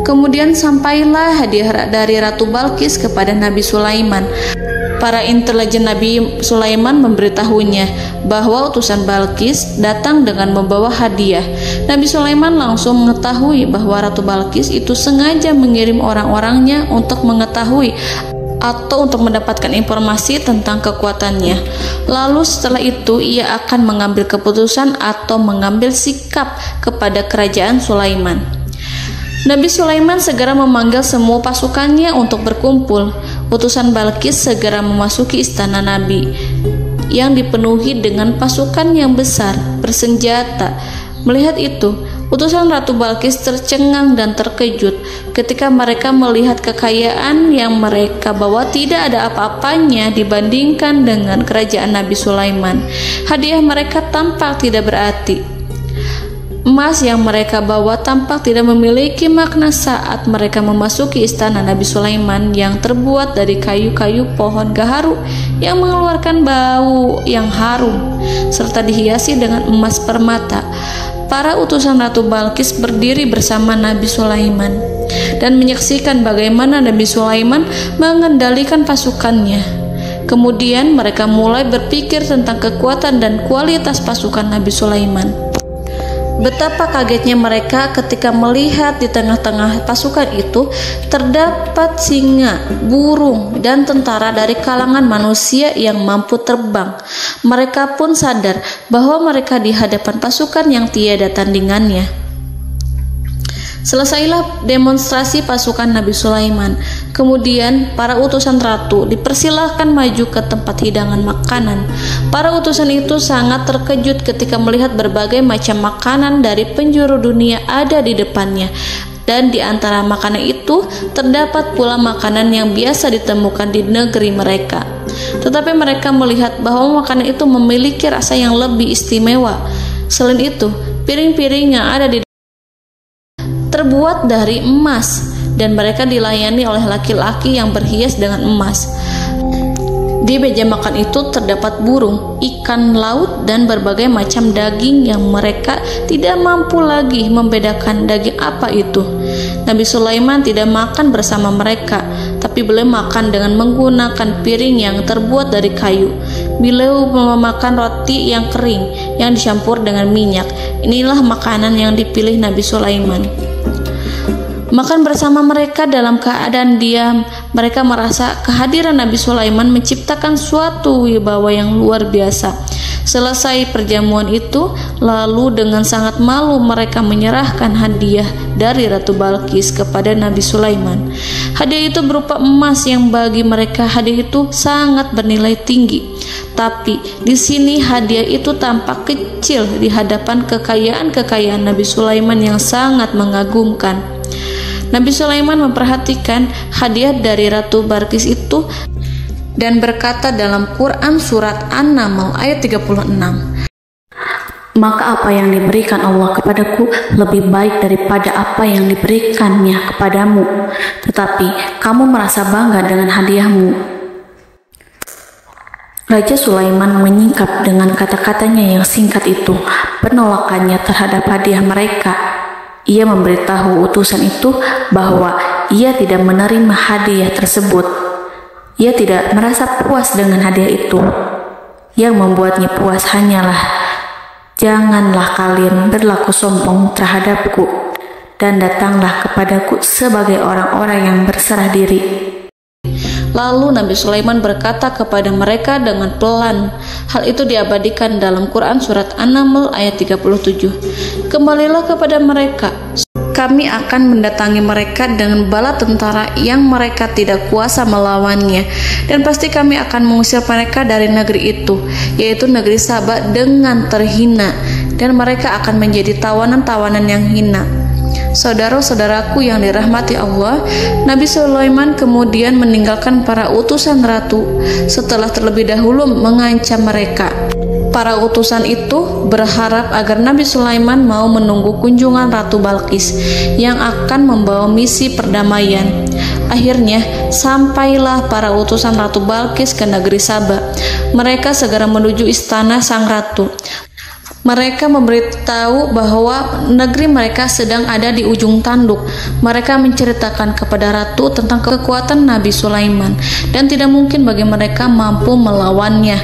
Kemudian sampailah hadiah dari Ratu Balqis kepada Nabi Sulaiman. Para intelijen Nabi Sulaiman memberitahunya bahwa utusan Balqis datang dengan membawa hadiah. Nabi Sulaiman langsung mengetahui bahwa Ratu Balqis itu sengaja mengirim orang-orangnya untuk mengetahui atau untuk mendapatkan informasi tentang kekuatannya. Lalu setelah itu ia akan mengambil keputusan atau mengambil sikap kepada kerajaan Sulaiman. Nabi Sulaiman segera memanggil semua pasukannya untuk berkumpul. Utusan Balqis segera memasuki istana Nabi yang dipenuhi dengan pasukan yang besar bersenjata. Melihat itu, utusan Ratu Balqis tercengang dan terkejut ketika mereka melihat kekayaan yang mereka bawa tidak ada apa-apanya dibandingkan dengan kerajaan Nabi Sulaiman. Hadiah mereka tampak tidak berarti. Emas yang mereka bawa tampak tidak memiliki makna saat mereka memasuki istana Nabi Sulaiman yang terbuat dari kayu-kayu pohon gaharu yang mengeluarkan bau yang harum serta dihiasi dengan emas permata. Para utusan Ratu Balqis berdiri bersama Nabi Sulaiman dan menyaksikan bagaimana Nabi Sulaiman mengendalikan pasukannya. Kemudian mereka mulai berpikir tentang kekuatan dan kualitas pasukan Nabi Sulaiman. Betapa kagetnya mereka ketika melihat di tengah-tengah pasukan itu terdapat singa, burung, dan tentara dari kalangan manusia yang mampu terbang. Mereka pun sadar bahwa mereka di hadapan pasukan yang tiada tandingannya. Selesailah demonstrasi pasukan Nabi Sulaiman. Kemudian para utusan ratu dipersilahkan maju ke tempat hidangan makanan. Para utusan itu sangat terkejut ketika melihat berbagai macam makanan dari penjuru dunia ada di depannya. Dan di antara makanan itu terdapat pula makanan yang biasa ditemukan di negeri mereka. Tetapi mereka melihat bahwa makanan itu memiliki rasa yang lebih istimewa. Selain itu, Piring-piring yang ada di terbuat dari emas, dan mereka dilayani oleh laki-laki yang berhias dengan emas. Di meja makan itu terdapat burung, ikan laut, dan berbagai macam daging yang mereka tidak mampu lagi membedakan daging apa itu. Nabi Sulaiman tidak makan bersama mereka, tapi beliau makan dengan menggunakan piring yang terbuat dari kayu. Beliau memakan roti yang kering yang dicampur dengan minyak. Inilah makanan yang dipilih Nabi Sulaiman. Makan bersama mereka dalam keadaan diam, mereka merasa kehadiran Nabi Sulaiman menciptakan suatu wibawa yang luar biasa. Selesai perjamuan itu, lalu dengan sangat malu mereka menyerahkan hadiah dari Ratu Balqis kepada Nabi Sulaiman. Hadiah itu berupa emas yang bagi mereka hadiah itu sangat bernilai tinggi. Tapi di sini hadiah itu tampak kecil di hadapan kekayaan Nabi Sulaiman yang sangat mengagumkan. Nabi Sulaiman memperhatikan hadiah dari Ratu Balqis itu dan berkata dalam Quran surat An-Naml ayat 36, "Maka apa yang diberikan Allah kepadaku lebih baik daripada apa yang diberikannya kepadamu, tetapi kamu merasa bangga dengan hadiahmu." Raja Sulaiman menyingkap dengan kata-katanya yang singkat itu penolakannya terhadap hadiah mereka. Ia memberitahu utusan itu bahwa ia tidak menerima hadiah tersebut. Ia tidak merasa puas dengan hadiah itu. Yang membuatnya puas hanyalah, "Janganlah kalian berlaku sombong terhadapku, dan datanglah kepadaku sebagai orang-orang yang berserah diri." Lalu Nabi Sulaiman berkata kepada mereka dengan pelan. Hal itu diabadikan dalam Quran surat An-Naml ayat 37. "Kembalilah kepada mereka. Kami akan mendatangi mereka dengan bala tentara yang mereka tidak kuasa melawannya, dan pasti kami akan mengusir mereka dari negeri itu, yaitu negeri Saba, dengan terhina, dan mereka akan menjadi tawanan-tawanan yang hina." Saudara-saudaraku yang dirahmati Allah, Nabi Sulaiman kemudian meninggalkan para utusan ratu setelah terlebih dahulu mengancam mereka. Para utusan itu berharap agar Nabi Sulaiman mau menunggu kunjungan Ratu Balqis yang akan membawa misi perdamaian. Akhirnya sampailah para utusan Ratu Balqis ke negeri Saba. Mereka segera menuju istana sang ratu. Mereka memberitahu bahwa negeri mereka sedang ada di ujung tanduk. Mereka menceritakan kepada ratu tentang kekuatan Nabi Sulaiman dan tidak mungkin bagi mereka mampu melawannya.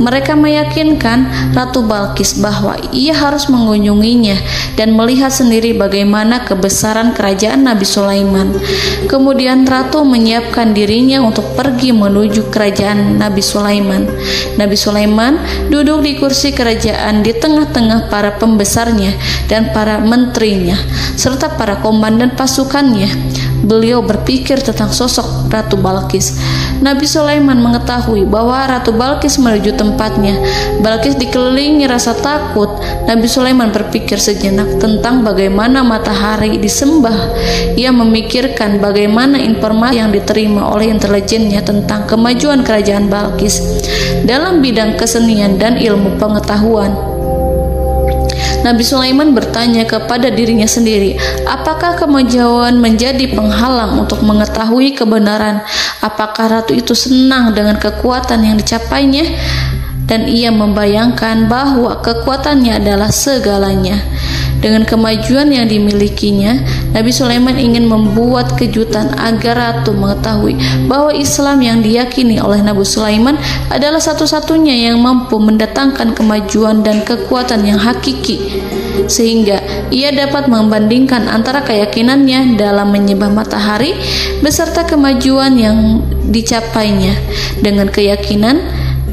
Mereka meyakinkan Ratu Balqis bahwa ia harus mengunjunginya dan melihat sendiri bagaimana kebesaran kerajaan Nabi Sulaiman. Kemudian ratu menyiapkan dirinya untuk pergi menuju kerajaan Nabi Sulaiman. Nabi Sulaiman duduk di kursi kerajaan di tengah-tengah para pembesarnya dan para menterinya serta para komandan pasukannya. Beliau berpikir tentang sosok Ratu Balqis. Nabi Sulaiman mengetahui bahwa Ratu Balqis menuju tempatnya. Balqis dikelilingi rasa takut. Nabi Sulaiman berpikir sejenak tentang bagaimana matahari disembah. Ia memikirkan bagaimana informasi yang diterima oleh intelijennya tentang kemajuan kerajaan Balqis dalam bidang kesenian dan ilmu pengetahuan. Nabi Sulaiman bertanya kepada dirinya sendiri, apakah kemajuan menjadi penghalang untuk mengetahui kebenaran? Apakah ratu itu senang dengan kekuatan yang dicapainya? Dan ia membayangkan bahwa kekuatannya adalah segalanya. Dengan kemajuan yang dimilikinya, Nabi Sulaiman ingin membuat kejutan agar ratu mengetahui bahwa Islam yang diyakini oleh Nabi Sulaiman adalah satu-satunya yang mampu mendatangkan kemajuan dan kekuatan yang hakiki, sehingga ia dapat membandingkan antara keyakinannya dalam menyembah matahari beserta kemajuan yang dicapainya dengan keyakinan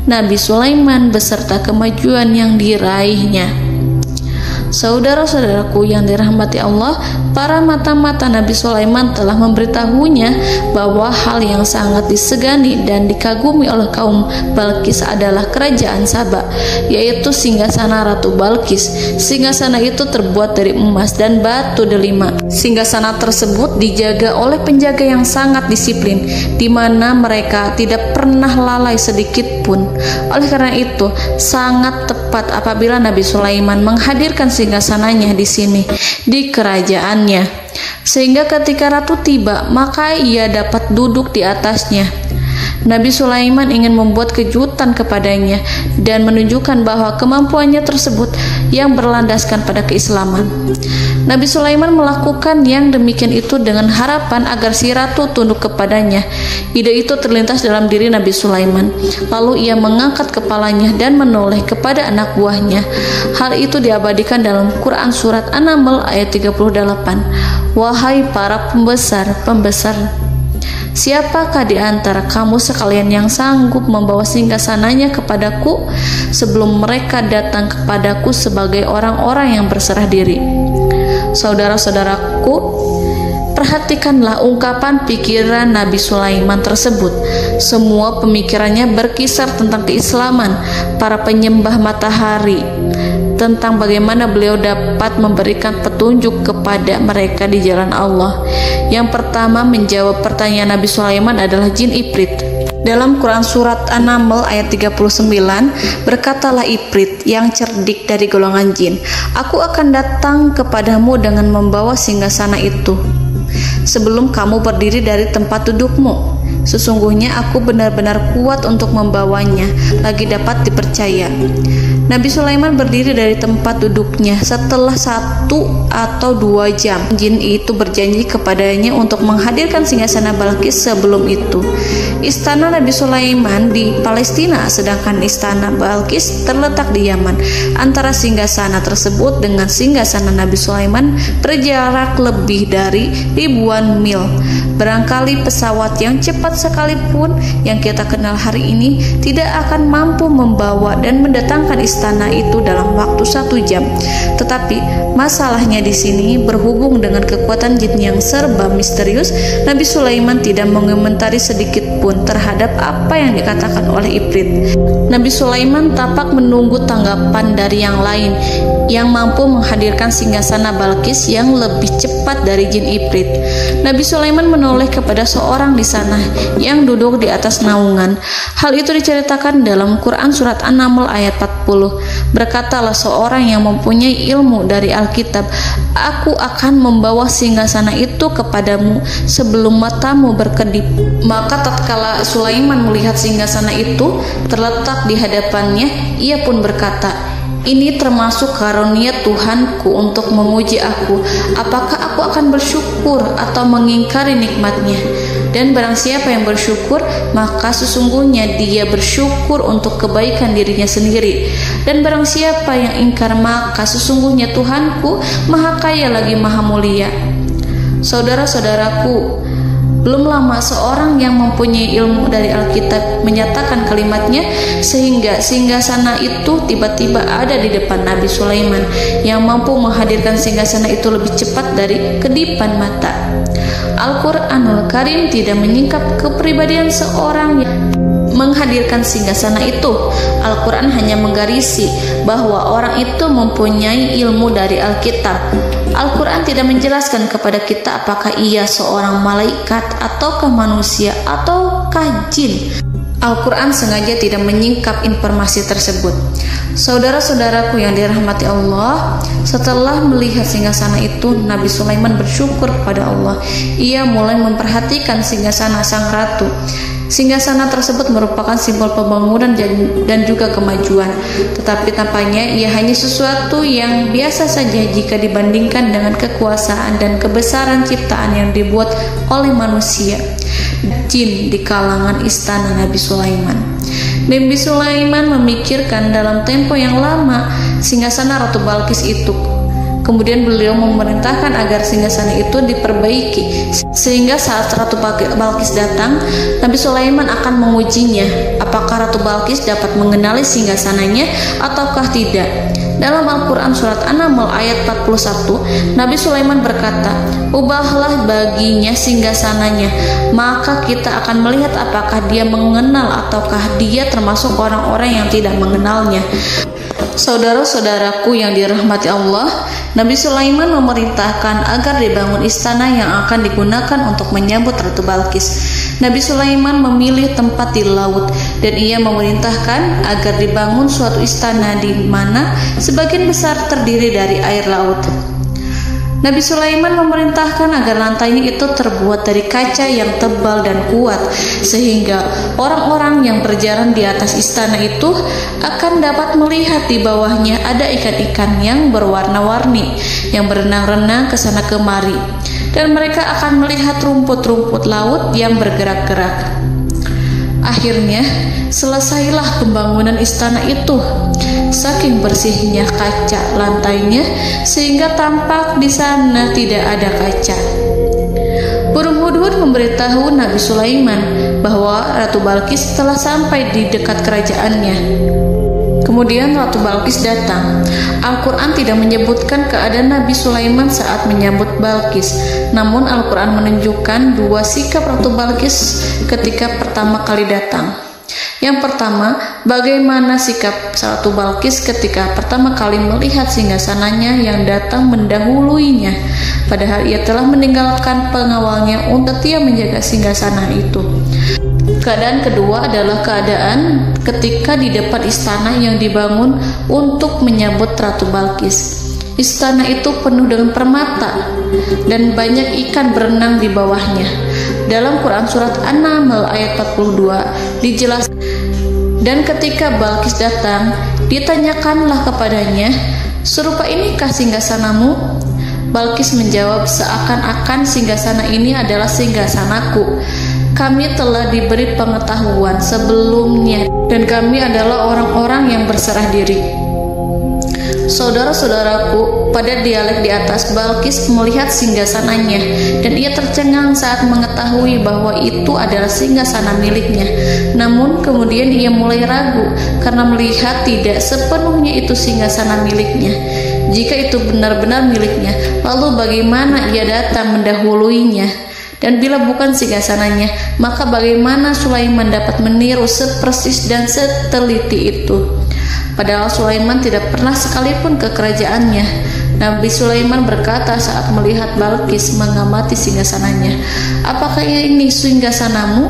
Nabi Sulaiman beserta kemajuan yang diraihnya. Saudara-saudaraku yang dirahmati Allah, para mata-mata Nabi Sulaiman telah memberitahunya bahwa hal yang sangat disegani dan dikagumi oleh kaum Balkis adalah kerajaan Saba, yaitu singgasana Ratu Balkis. Singgasana itu terbuat dari emas dan batu delima. Singgasana tersebut dijaga oleh penjaga yang sangat disiplin, di mana mereka tidak pernah lalai sedikit pun. Oleh karena itu, sangat tepat apabila Nabi Sulaiman menghadirkan singgasananya di sini, di kerajaannya, sehingga ketika ratu tiba, maka ia dapat duduk di atasnya. Nabi Sulaiman ingin membuat kejutan kepadanya dan menunjukkan bahwa kemampuannya tersebut yang berlandaskan pada keislaman. Nabi Sulaiman melakukan yang demikian itu dengan harapan agar si ratu tunduk kepadanya. Ide itu terlintas dalam diri Nabi Sulaiman. Lalu ia mengangkat kepalanya dan menoleh kepada anak buahnya. Hal itu diabadikan dalam Quran surat An-Naml ayat 38. Wahai para pembesar, siapakah di antara kamu sekalian yang sanggup membawa singgasananya kepadaku sebelum mereka datang kepadaku sebagai orang-orang yang berserah diri? Saudara-saudaraku, perhatikanlah ungkapan pikiran Nabi Sulaiman tersebut. Semua pemikirannya berkisar tentang keislaman, para penyembah matahari, tentang bagaimana beliau dapat memberikan petunjuk kepada mereka di jalan Allah. Yang pertama menjawab pertanyaan Nabi Sulaiman adalah jin Ifrit. Dalam Quran surat An-Naml ayat 39, berkatalah Ifrit yang cerdik dari golongan jin, aku akan datang kepadamu dengan membawa singgasana itu sebelum kamu berdiri dari tempat dudukmu. Sesungguhnya aku benar-benar kuat untuk membawanya, lagi dapat dipercaya. Nabi Sulaiman berdiri dari tempat duduknya setelah 1 atau 2 jam. Jin itu berjanji kepadanya untuk menghadirkan singgasana Balkis sebelum itu. Istana Nabi Sulaiman di Palestina, sedangkan istana Balkis terletak di Yaman. Antara singgasana tersebut dengan singgasana Nabi Sulaiman berjarak lebih dari ribuan mil. Barangkali pesawat yang cepat sekalipun yang kita kenal hari ini tidak akan mampu membawa dan mendatangkan istana itu dalam waktu 1 jam. Tetapi masalahnya di sini berhubung dengan kekuatan jin yang serba misterius. Nabi Sulaiman tidak mengomentari sedikit pun terhadap apa yang dikatakan oleh Ifrit. Nabi Sulaiman tampak menunggu tanggapan dari yang lain yang mampu menghadirkan singgasana Balkis yang lebih cepat dari jin Ifrit. Nabi Sulaiman menoleh kepada seorang di sana yang duduk di atas naungan. Hal itu diceritakan dalam Quran surat An-Naml ayat 40. Berkatalah seorang yang mempunyai ilmu dari Alkitab, aku akan membawa singgasana itu kepadamu sebelum matamu berkedip. Maka tatkala Sulaiman melihat singgasana itu terletak di hadapannya, ia pun berkata, ini termasuk karunia Tuhanku untuk menguji aku. Apakah aku akan bersyukur atau mengingkari nikmatnya? Dan barang siapa yang bersyukur, maka sesungguhnya dia bersyukur untuk kebaikan dirinya sendiri. Dan barang siapa yang ingkar, maka sesungguhnya Tuhanku maha kaya lagi maha mulia. Saudara-saudaraku, belum lama seorang yang mempunyai ilmu dari Alkitab menyatakan kalimatnya, sehingga singgasana itu tiba-tiba ada di depan Nabi Sulaiman yang mampu menghadirkan singgasana itu lebih cepat dari kedipan mata. Al-Quranul Karim tidak menyingkap kepribadian seorang yang menghadirkan singgasana itu. Al-Quran hanya menggarisi bahwa orang itu mempunyai ilmu dari Alkitab. Al-Quran tidak menjelaskan kepada kita apakah ia seorang malaikat ataukah manusia ataukah jin. Al-Quran sengaja tidak menyingkap informasi tersebut. Saudara-saudaraku yang dirahmati Allah, setelah melihat singgasana itu, Nabi Sulaiman bersyukur kepada Allah. Ia mulai memperhatikan singgasana sang ratu. Singgasana tersebut merupakan simbol pembangunan dan juga kemajuan, tetapi tampaknya ia hanya sesuatu yang biasa saja jika dibandingkan dengan kekuasaan dan kebesaran ciptaan yang dibuat oleh manusia jin di kalangan istana Nabi Sulaiman. Nabi Sulaiman memikirkan dalam tempo yang lama singgasana Ratu Balkis itu. Kemudian beliau memerintahkan agar singgasana itu diperbaiki, sehingga saat Ratu Balkis datang, Nabi Sulaiman akan mengujinya apakah Ratu Balkis dapat mengenali singgasananya ataukah tidak. Dalam Al-Quran surat An-Naml ayat 41, Nabi Sulaiman berkata, "Ubahlah baginya singgasananya, maka kita akan melihat apakah dia mengenal ataukah dia termasuk orang-orang yang tidak mengenalnya." Saudara-saudaraku yang dirahmati Allah, Nabi Sulaiman memerintahkan agar dibangun istana yang akan digunakan untuk menyambut Ratu Balqis. Nabi Sulaiman memilih tempat di laut dan ia memerintahkan agar dibangun suatu istana di mana sebagian besar terdiri dari air laut. Nabi Sulaiman memerintahkan agar lantainya itu terbuat dari kaca yang tebal dan kuat, sehingga orang-orang yang berjalan di atas istana itu akan dapat melihat di bawahnya ada ikan-ikan yang berwarna-warni yang berenang-renang ke sana kemari, dan mereka akan melihat rumput-rumput laut yang bergerak-gerak. Akhirnya, selesailah pembangunan istana itu. Saking bersihnya kaca lantainya sehingga tampak di sana tidak ada kaca. Burung hudhud memberitahu Nabi Sulaiman bahwa Ratu Balqis telah sampai di dekat kerajaannya. Kemudian Ratu Balqis datang. Al-Quran tidak menyebutkan keadaan Nabi Sulaiman saat menyambut Balqis, namun Al-Quran menunjukkan dua sikap Ratu Balqis ketika pertama kali datang. Yang pertama, bagaimana sikap Ratu Balqis ketika pertama kali melihat singgasananya yang datang mendahuluinya, padahal ia telah meninggalkan pengawalnya untuk setia menjaga singgasana itu. Keadaan kedua adalah keadaan ketika di depan istana yang dibangun untuk menyambut Ratu Balqis. Istana itu penuh dengan permata dan banyak ikan berenang di bawahnya. Dalam Quran surat An-Naml ayat 42 dijelaskan, dan ketika Balqis datang, ditanyakanlah kepadanya, "Serupa inikah singgasanamu?" Balqis menjawab, "Seakan-akan singgasana ini adalah singgasanaku. Kami telah diberi pengetahuan sebelumnya dan kami adalah orang-orang yang berserah diri." Saudara-saudaraku, pada dialek di atas, Balqis melihat singgasananya dan ia tercengang saat mengetahui bahwa itu adalah singgasana miliknya. Namun kemudian ia mulai ragu karena melihat tidak sepenuhnya itu singgasana miliknya. Jika itu benar-benar miliknya, lalu bagaimana ia datang mendahuluinya? Dan bila bukan singgasananya, maka bagaimana Sulaiman dapat meniru sepersis dan seteliti itu? Padahal Sulaiman tidak pernah sekalipun ke kerajaannya. Nabi Sulaiman berkata saat melihat Balqis mengamati singgasananya, "Apakah ini singgasanamu?"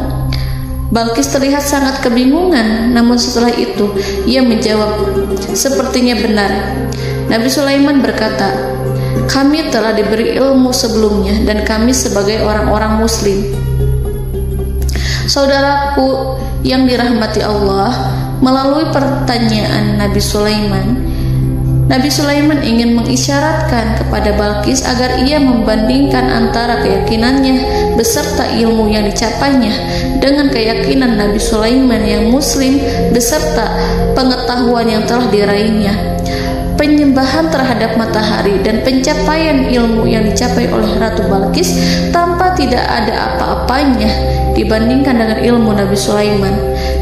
Balqis terlihat sangat kebingungan, namun setelah itu ia menjawab, "Sepertinya benar." Nabi Sulaiman berkata, "Kami telah diberi ilmu sebelumnya dan kami sebagai orang-orang muslim." Saudaraku yang dirahmati Allah, melalui pertanyaan Nabi Sulaiman ingin mengisyaratkan kepada Balqis agar ia membandingkan antara keyakinannya beserta ilmu yang dicapainya dengan keyakinan Nabi Sulaiman yang muslim beserta pengetahuan yang telah diraihnya. Penyembahan terhadap matahari dan pencapaian ilmu yang dicapai oleh Ratu Balqis tanpa tidak ada apa-apanya dibandingkan dengan ilmu Nabi Sulaiman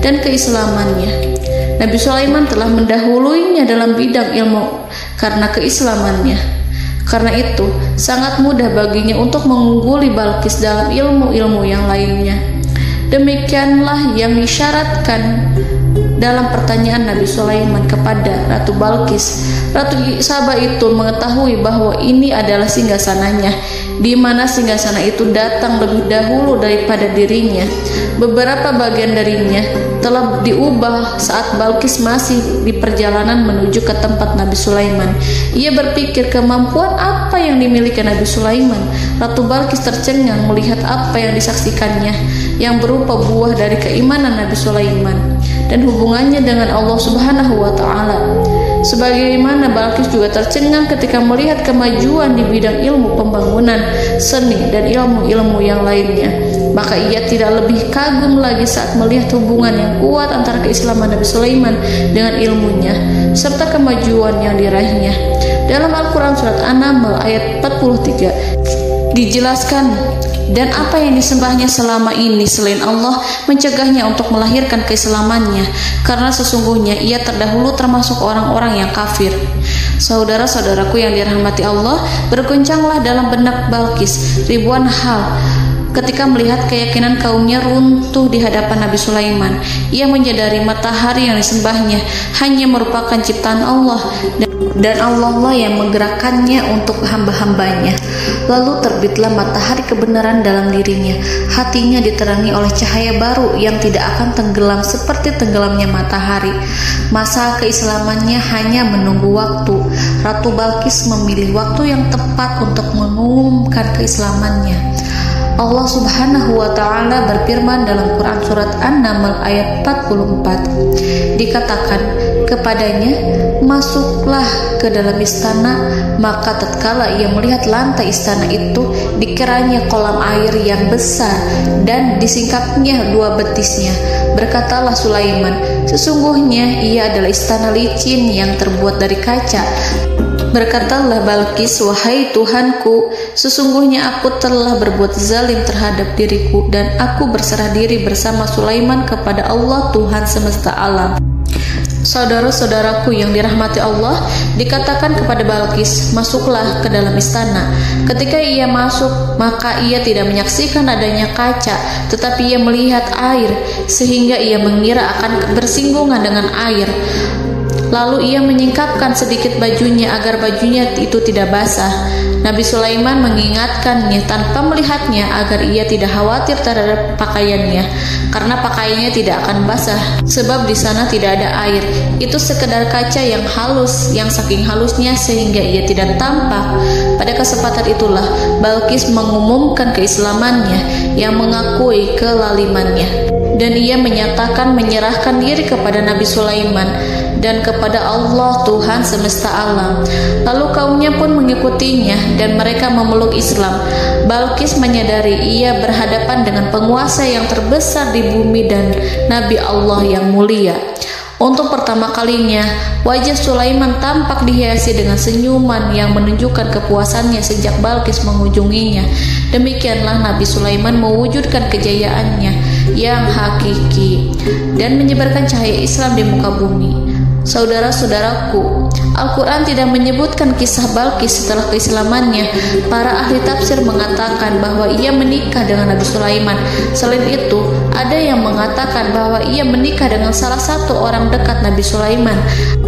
dan keislamannya. Nabi Sulaiman telah mendahuluinya dalam bidang ilmu karena keislamannya. Karena itu, sangat mudah baginya untuk mengungguli Balqis dalam ilmu-ilmu yang lainnya. Demikianlah yang disyaratkan dalam pertanyaan Nabi Sulaiman kepada Ratu Balqis. Ratu Saba itu mengetahui bahwa ini adalah singgasananya, di mana singgasana itu datang lebih dahulu daripada dirinya. Beberapa bagian darinya telah diubah saat Balqis masih di perjalanan menuju ke tempat Nabi Sulaiman. Ia berpikir kemampuan apa yang dimiliki Nabi Sulaiman. Ratu Balqis tercengang melihat apa yang disaksikannya, yang berupa buah dari keimanan Nabi Sulaiman dan hubungannya dengan Allah Subhanahu wa Ta'ala. Sebagaimana Balqis juga tercengang ketika melihat kemajuan di bidang ilmu pembangunan, seni, dan ilmu-ilmu yang lainnya. Maka ia tidak lebih kagum lagi saat melihat hubungan yang kuat antara keislaman Nabi Sulaiman dengan ilmunya, serta kemajuan yang diraihnya. Dalam Al-Quran surat An-Naml ayat 43 dijelaskan Dan apa yang disembahnya selama ini selain Allah mencegahnya untuk melahirkan keislamannya, karena sesungguhnya ia terdahulu termasuk orang-orang yang kafir. Saudara-saudaraku yang dirahmati Allah, bergoncanglah dalam benak Balqis ribuan hal ketika melihat keyakinan kaumnya runtuh di hadapan Nabi Sulaiman. Ia menyadari matahari yang disembahnya hanya merupakan ciptaan Allah, dan Allah lah yang menggerakkannya untuk hamba-hambanya. Lalu terbitlah matahari kebenaran dalam dirinya. Hatinya diterangi oleh cahaya baru yang tidak akan tenggelam seperti tenggelamnya matahari. Masa keislamannya hanya menunggu waktu. Ratu Balqis memilih waktu yang tepat untuk mengumumkan keislamannya. Allah Subhanahu wa Ta'ala berfirman dalam Quran Surat An-Naml ayat 44. Dikatakan kepadanya, masuklah ke dalam istana. Maka tatkala ia melihat lantai istana itu, dikiranya kolam air yang besar dan disingkapnya dua betisnya. Berkatalah Sulaiman, sesungguhnya ia adalah istana licin yang terbuat dari kaca. Berkatalah Balqis, wahai Tuhanku, sesungguhnya aku telah berbuat zalim terhadap diriku, dan aku berserah diri bersama Sulaiman kepada Allah Tuhan semesta alam. Saudara-saudaraku yang dirahmati Allah, dikatakan kepada Balqis, masuklah ke dalam istana. Ketika ia masuk, maka ia tidak menyaksikan adanya kaca, tetapi ia melihat air, sehingga ia mengira akan bersinggungan dengan air. Lalu ia menyingkapkan sedikit bajunya agar bajunya itu tidak basah. Nabi Sulaiman mengingatkannya tanpa melihatnya agar ia tidak khawatir terhadap pakaiannya, karena pakaiannya tidak akan basah, sebab di sana tidak ada air. Itu sekedar kaca yang halus, yang saking halusnya sehingga ia tidak tampak. Pada kesempatan itulah Balqis mengumumkan keislamannya yang mengakui kelalimannya, dan ia menyatakan menyerahkan diri kepada Nabi Sulaiman dan kepada Allah Tuhan semesta alam. Lalu kaumnya pun mengikutinya dan mereka memeluk Islam. Balqis menyadari ia berhadapan dengan penguasa yang terbesar di bumi dan Nabi Allah yang mulia. Untuk pertama kalinya, wajah Sulaiman tampak dihiasi dengan senyuman yang menunjukkan kepuasannya sejak Balqis mengunjunginya. Demikianlah Nabi Sulaiman mewujudkan kejayaannya yang hakiki dan menyebarkan cahaya Islam di muka bumi. Saudara-saudaraku, Al-Quran tidak menyebutkan kisah Balqis setelah keislamannya. Para ahli tafsir mengatakan bahwa ia menikah dengan Nabi Sulaiman. Selain itu, ada yang mengatakan bahwa ia menikah dengan salah satu orang dekat Nabi Sulaiman.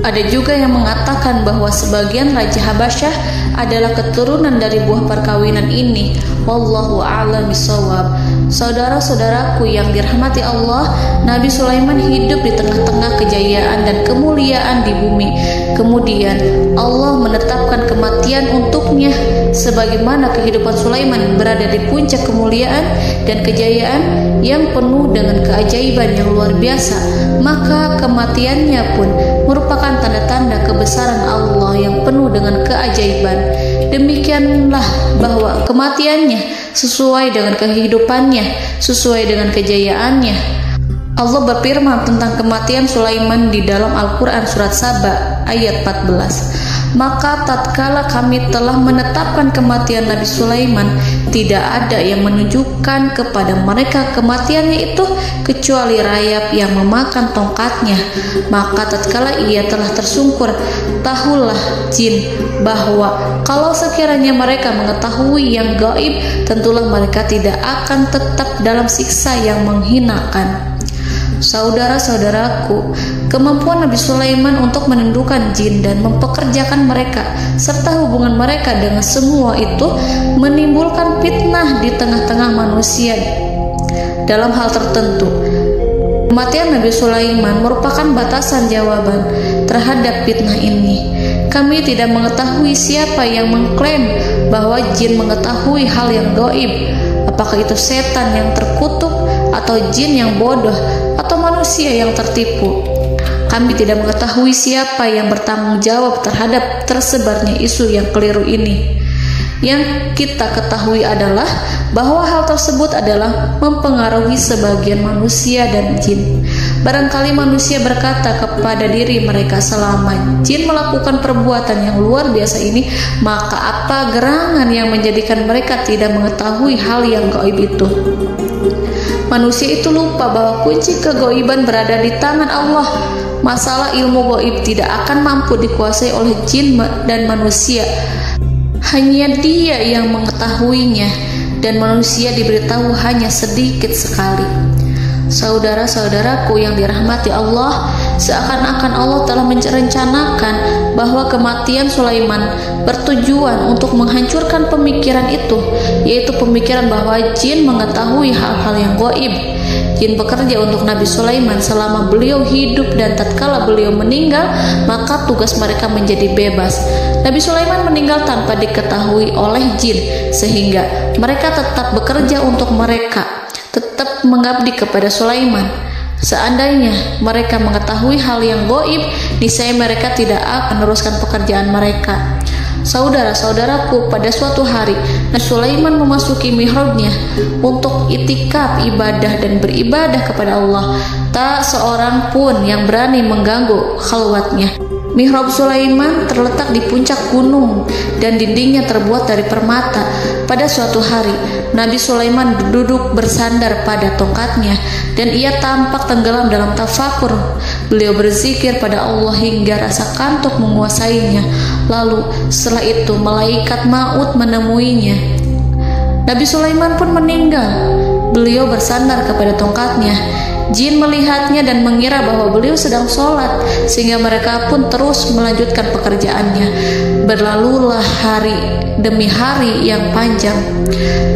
Ada juga yang mengatakan bahwa sebagian Raja Habasyah adalah keturunan dari buah perkawinan ini. Wallahu a'lam bishawab. Saudara-saudaraku yang dirahmati Allah, Nabi Sulaiman hidup di tengah-tengah kejayaan dan kemuliaan di bumi. Kemudian Allah menetapkan kematian untuknya, sebagaimana kehidupan Sulaiman berada di puncak kemuliaan dan kejayaan yang penuh dengan keajaiban yang luar biasa. Maka kematiannya pun merupakan tanda-tanda kebesaran Allah yang penuh dengan keajaiban. Demikianlah bahwa kematiannya sesuai dengan kehidupannya, sesuai dengan kejayaannya. Allah berfirman tentang kematian Sulaiman di dalam Al-Quran Surat Saba ayat 14. Maka tatkala kami telah menetapkan kematian Nabi Sulaiman, tidak ada yang menunjukkan kepada mereka kematiannya itu kecuali rayap yang memakan tongkatnya. Maka tatkala ia telah tersungkur, tahulah jin bahwa kalau sekiranya mereka mengetahui yang gaib, tentulah mereka tidak akan tetap dalam siksa yang menghinakan. Saudara-saudaraku, kemampuan Nabi Sulaiman untuk menundukkan jin dan mempekerjakan mereka serta hubungan mereka dengan semua itu menimbulkan fitnah di tengah-tengah manusia dalam hal tertentu. Kematian Nabi Sulaiman merupakan batasan jawaban terhadap fitnah ini. Kami tidak mengetahui siapa yang mengklaim bahwa jin mengetahui hal yang gaib. Apakah itu setan yang terkutuk, atau jin yang bodoh, atau manusia yang tertipu? Kami tidak mengetahui siapa yang bertanggung jawab terhadap tersebarnya isu yang keliru ini. Yang kita ketahui adalah bahwa hal tersebut adalah mempengaruhi sebagian manusia dan jin. Barangkali manusia berkata kepada diri mereka, selama jin melakukan perbuatan yang luar biasa ini, maka apa gerangan yang menjadikan mereka tidak mengetahui hal yang gaib itu? Manusia itu lupa bahwa kunci kegaiban berada di tangan Allah. Masalah ilmu gaib tidak akan mampu dikuasai oleh jin dan manusia. Hanya Dia yang mengetahuinya, dan manusia diberitahu hanya sedikit sekali. Saudara-saudaraku yang dirahmati Allah, seakan-akan Allah telah merencanakan bahwa kematian Sulaiman bertujuan untuk menghancurkan pemikiran itu, yaitu pemikiran bahwa jin mengetahui hal-hal yang gaib. Jin bekerja untuk Nabi Sulaiman selama beliau hidup, dan tatkala beliau meninggal, maka tugas mereka menjadi bebas. Nabi Sulaiman meninggal tanpa diketahui oleh jin, sehingga mereka tetap bekerja untuk mereka, tetap mengabdi kepada Sulaiman. Seandainya mereka mengetahui hal yang gaib, niscaya mereka tidak akan meneruskan pekerjaan mereka. Saudara-saudaraku, pada suatu hari Nabi Sulaiman memasuki mihrabnya untuk itikaf ibadah dan beribadah kepada Allah. Tak seorang pun yang berani mengganggu khalwatnya. Mihrab Sulaiman terletak di puncak gunung dan dindingnya terbuat dari permata. Pada suatu hari, Nabi Sulaiman duduk bersandar pada tongkatnya dan ia tampak tenggelam dalam tafakur. Beliau berzikir pada Allah hingga rasa kantuk menguasainya. Lalu setelah itu malaikat maut menemuinya. Nabi Sulaiman pun meninggal. Beliau bersandar kepada tongkatnya. Jin melihatnya dan mengira bahwa beliau sedang sholat, sehingga mereka pun terus melanjutkan pekerjaannya. Berlalulah hari demi hari yang panjang.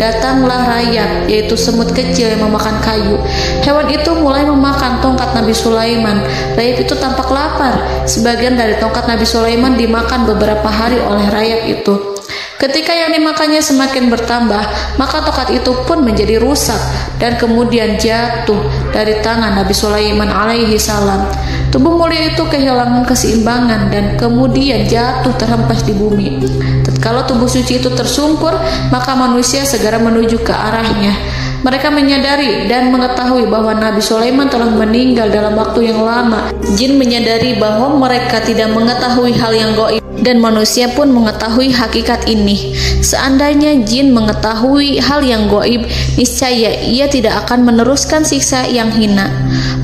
Datanglah rayap, yaitu semut kecil yang memakan kayu. Hewan itu mulai memakan tongkat Nabi Sulaiman. Rayap itu tampak lapar. Sebagian dari tongkat Nabi Sulaiman dimakan beberapa hari oleh rayap itu. Ketika yang dimakannya semakin bertambah, maka tongkat itu pun menjadi rusak dan kemudian jatuh dari tangan Nabi Sulaiman alaihi salam. Tubuh mulia itu kehilangan keseimbangan dan kemudian jatuh terhempas di bumi. Tatkala tubuh suci itu tersungkur, maka manusia segera menuju ke arahnya. Mereka menyadari dan mengetahui bahwa Nabi Sulaiman telah meninggal dalam waktu yang lama. Jin menyadari bahwa mereka tidak mengetahui hal yang gaib, dan manusia pun mengetahui hakikat ini. Seandainya jin mengetahui hal yang gaib, niscaya ia tidak akan meneruskan siksa yang hina.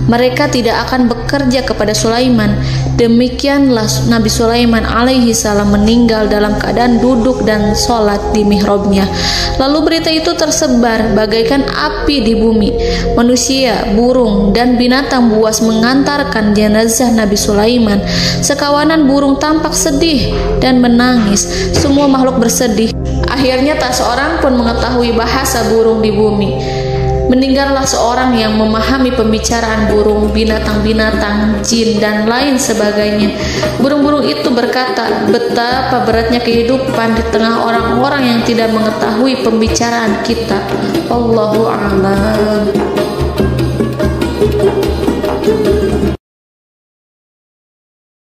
Mereka tidak akan bekerja kepada Sulaiman. Demikianlah Nabi Sulaiman alaihi salam meninggal dalam keadaan duduk dan sholat di mihrabnya. Lalu berita itu tersebar bagaikan api di bumi. Manusia, burung, dan binatang buas mengantarkan jenazah Nabi Sulaiman. Sekawanan burung tampak sedih dan menangis. Semua makhluk bersedih. Akhirnya tak seorang pun mengetahui bahasa burung di bumi. Meninggallah seorang yang memahami pembicaraan burung, binatang-binatang, jin, dan lain sebagainya. Burung-burung itu berkata, betapa beratnya kehidupan di tengah orang-orang yang tidak mengetahui pembicaraan kita. Wallahu a'lam.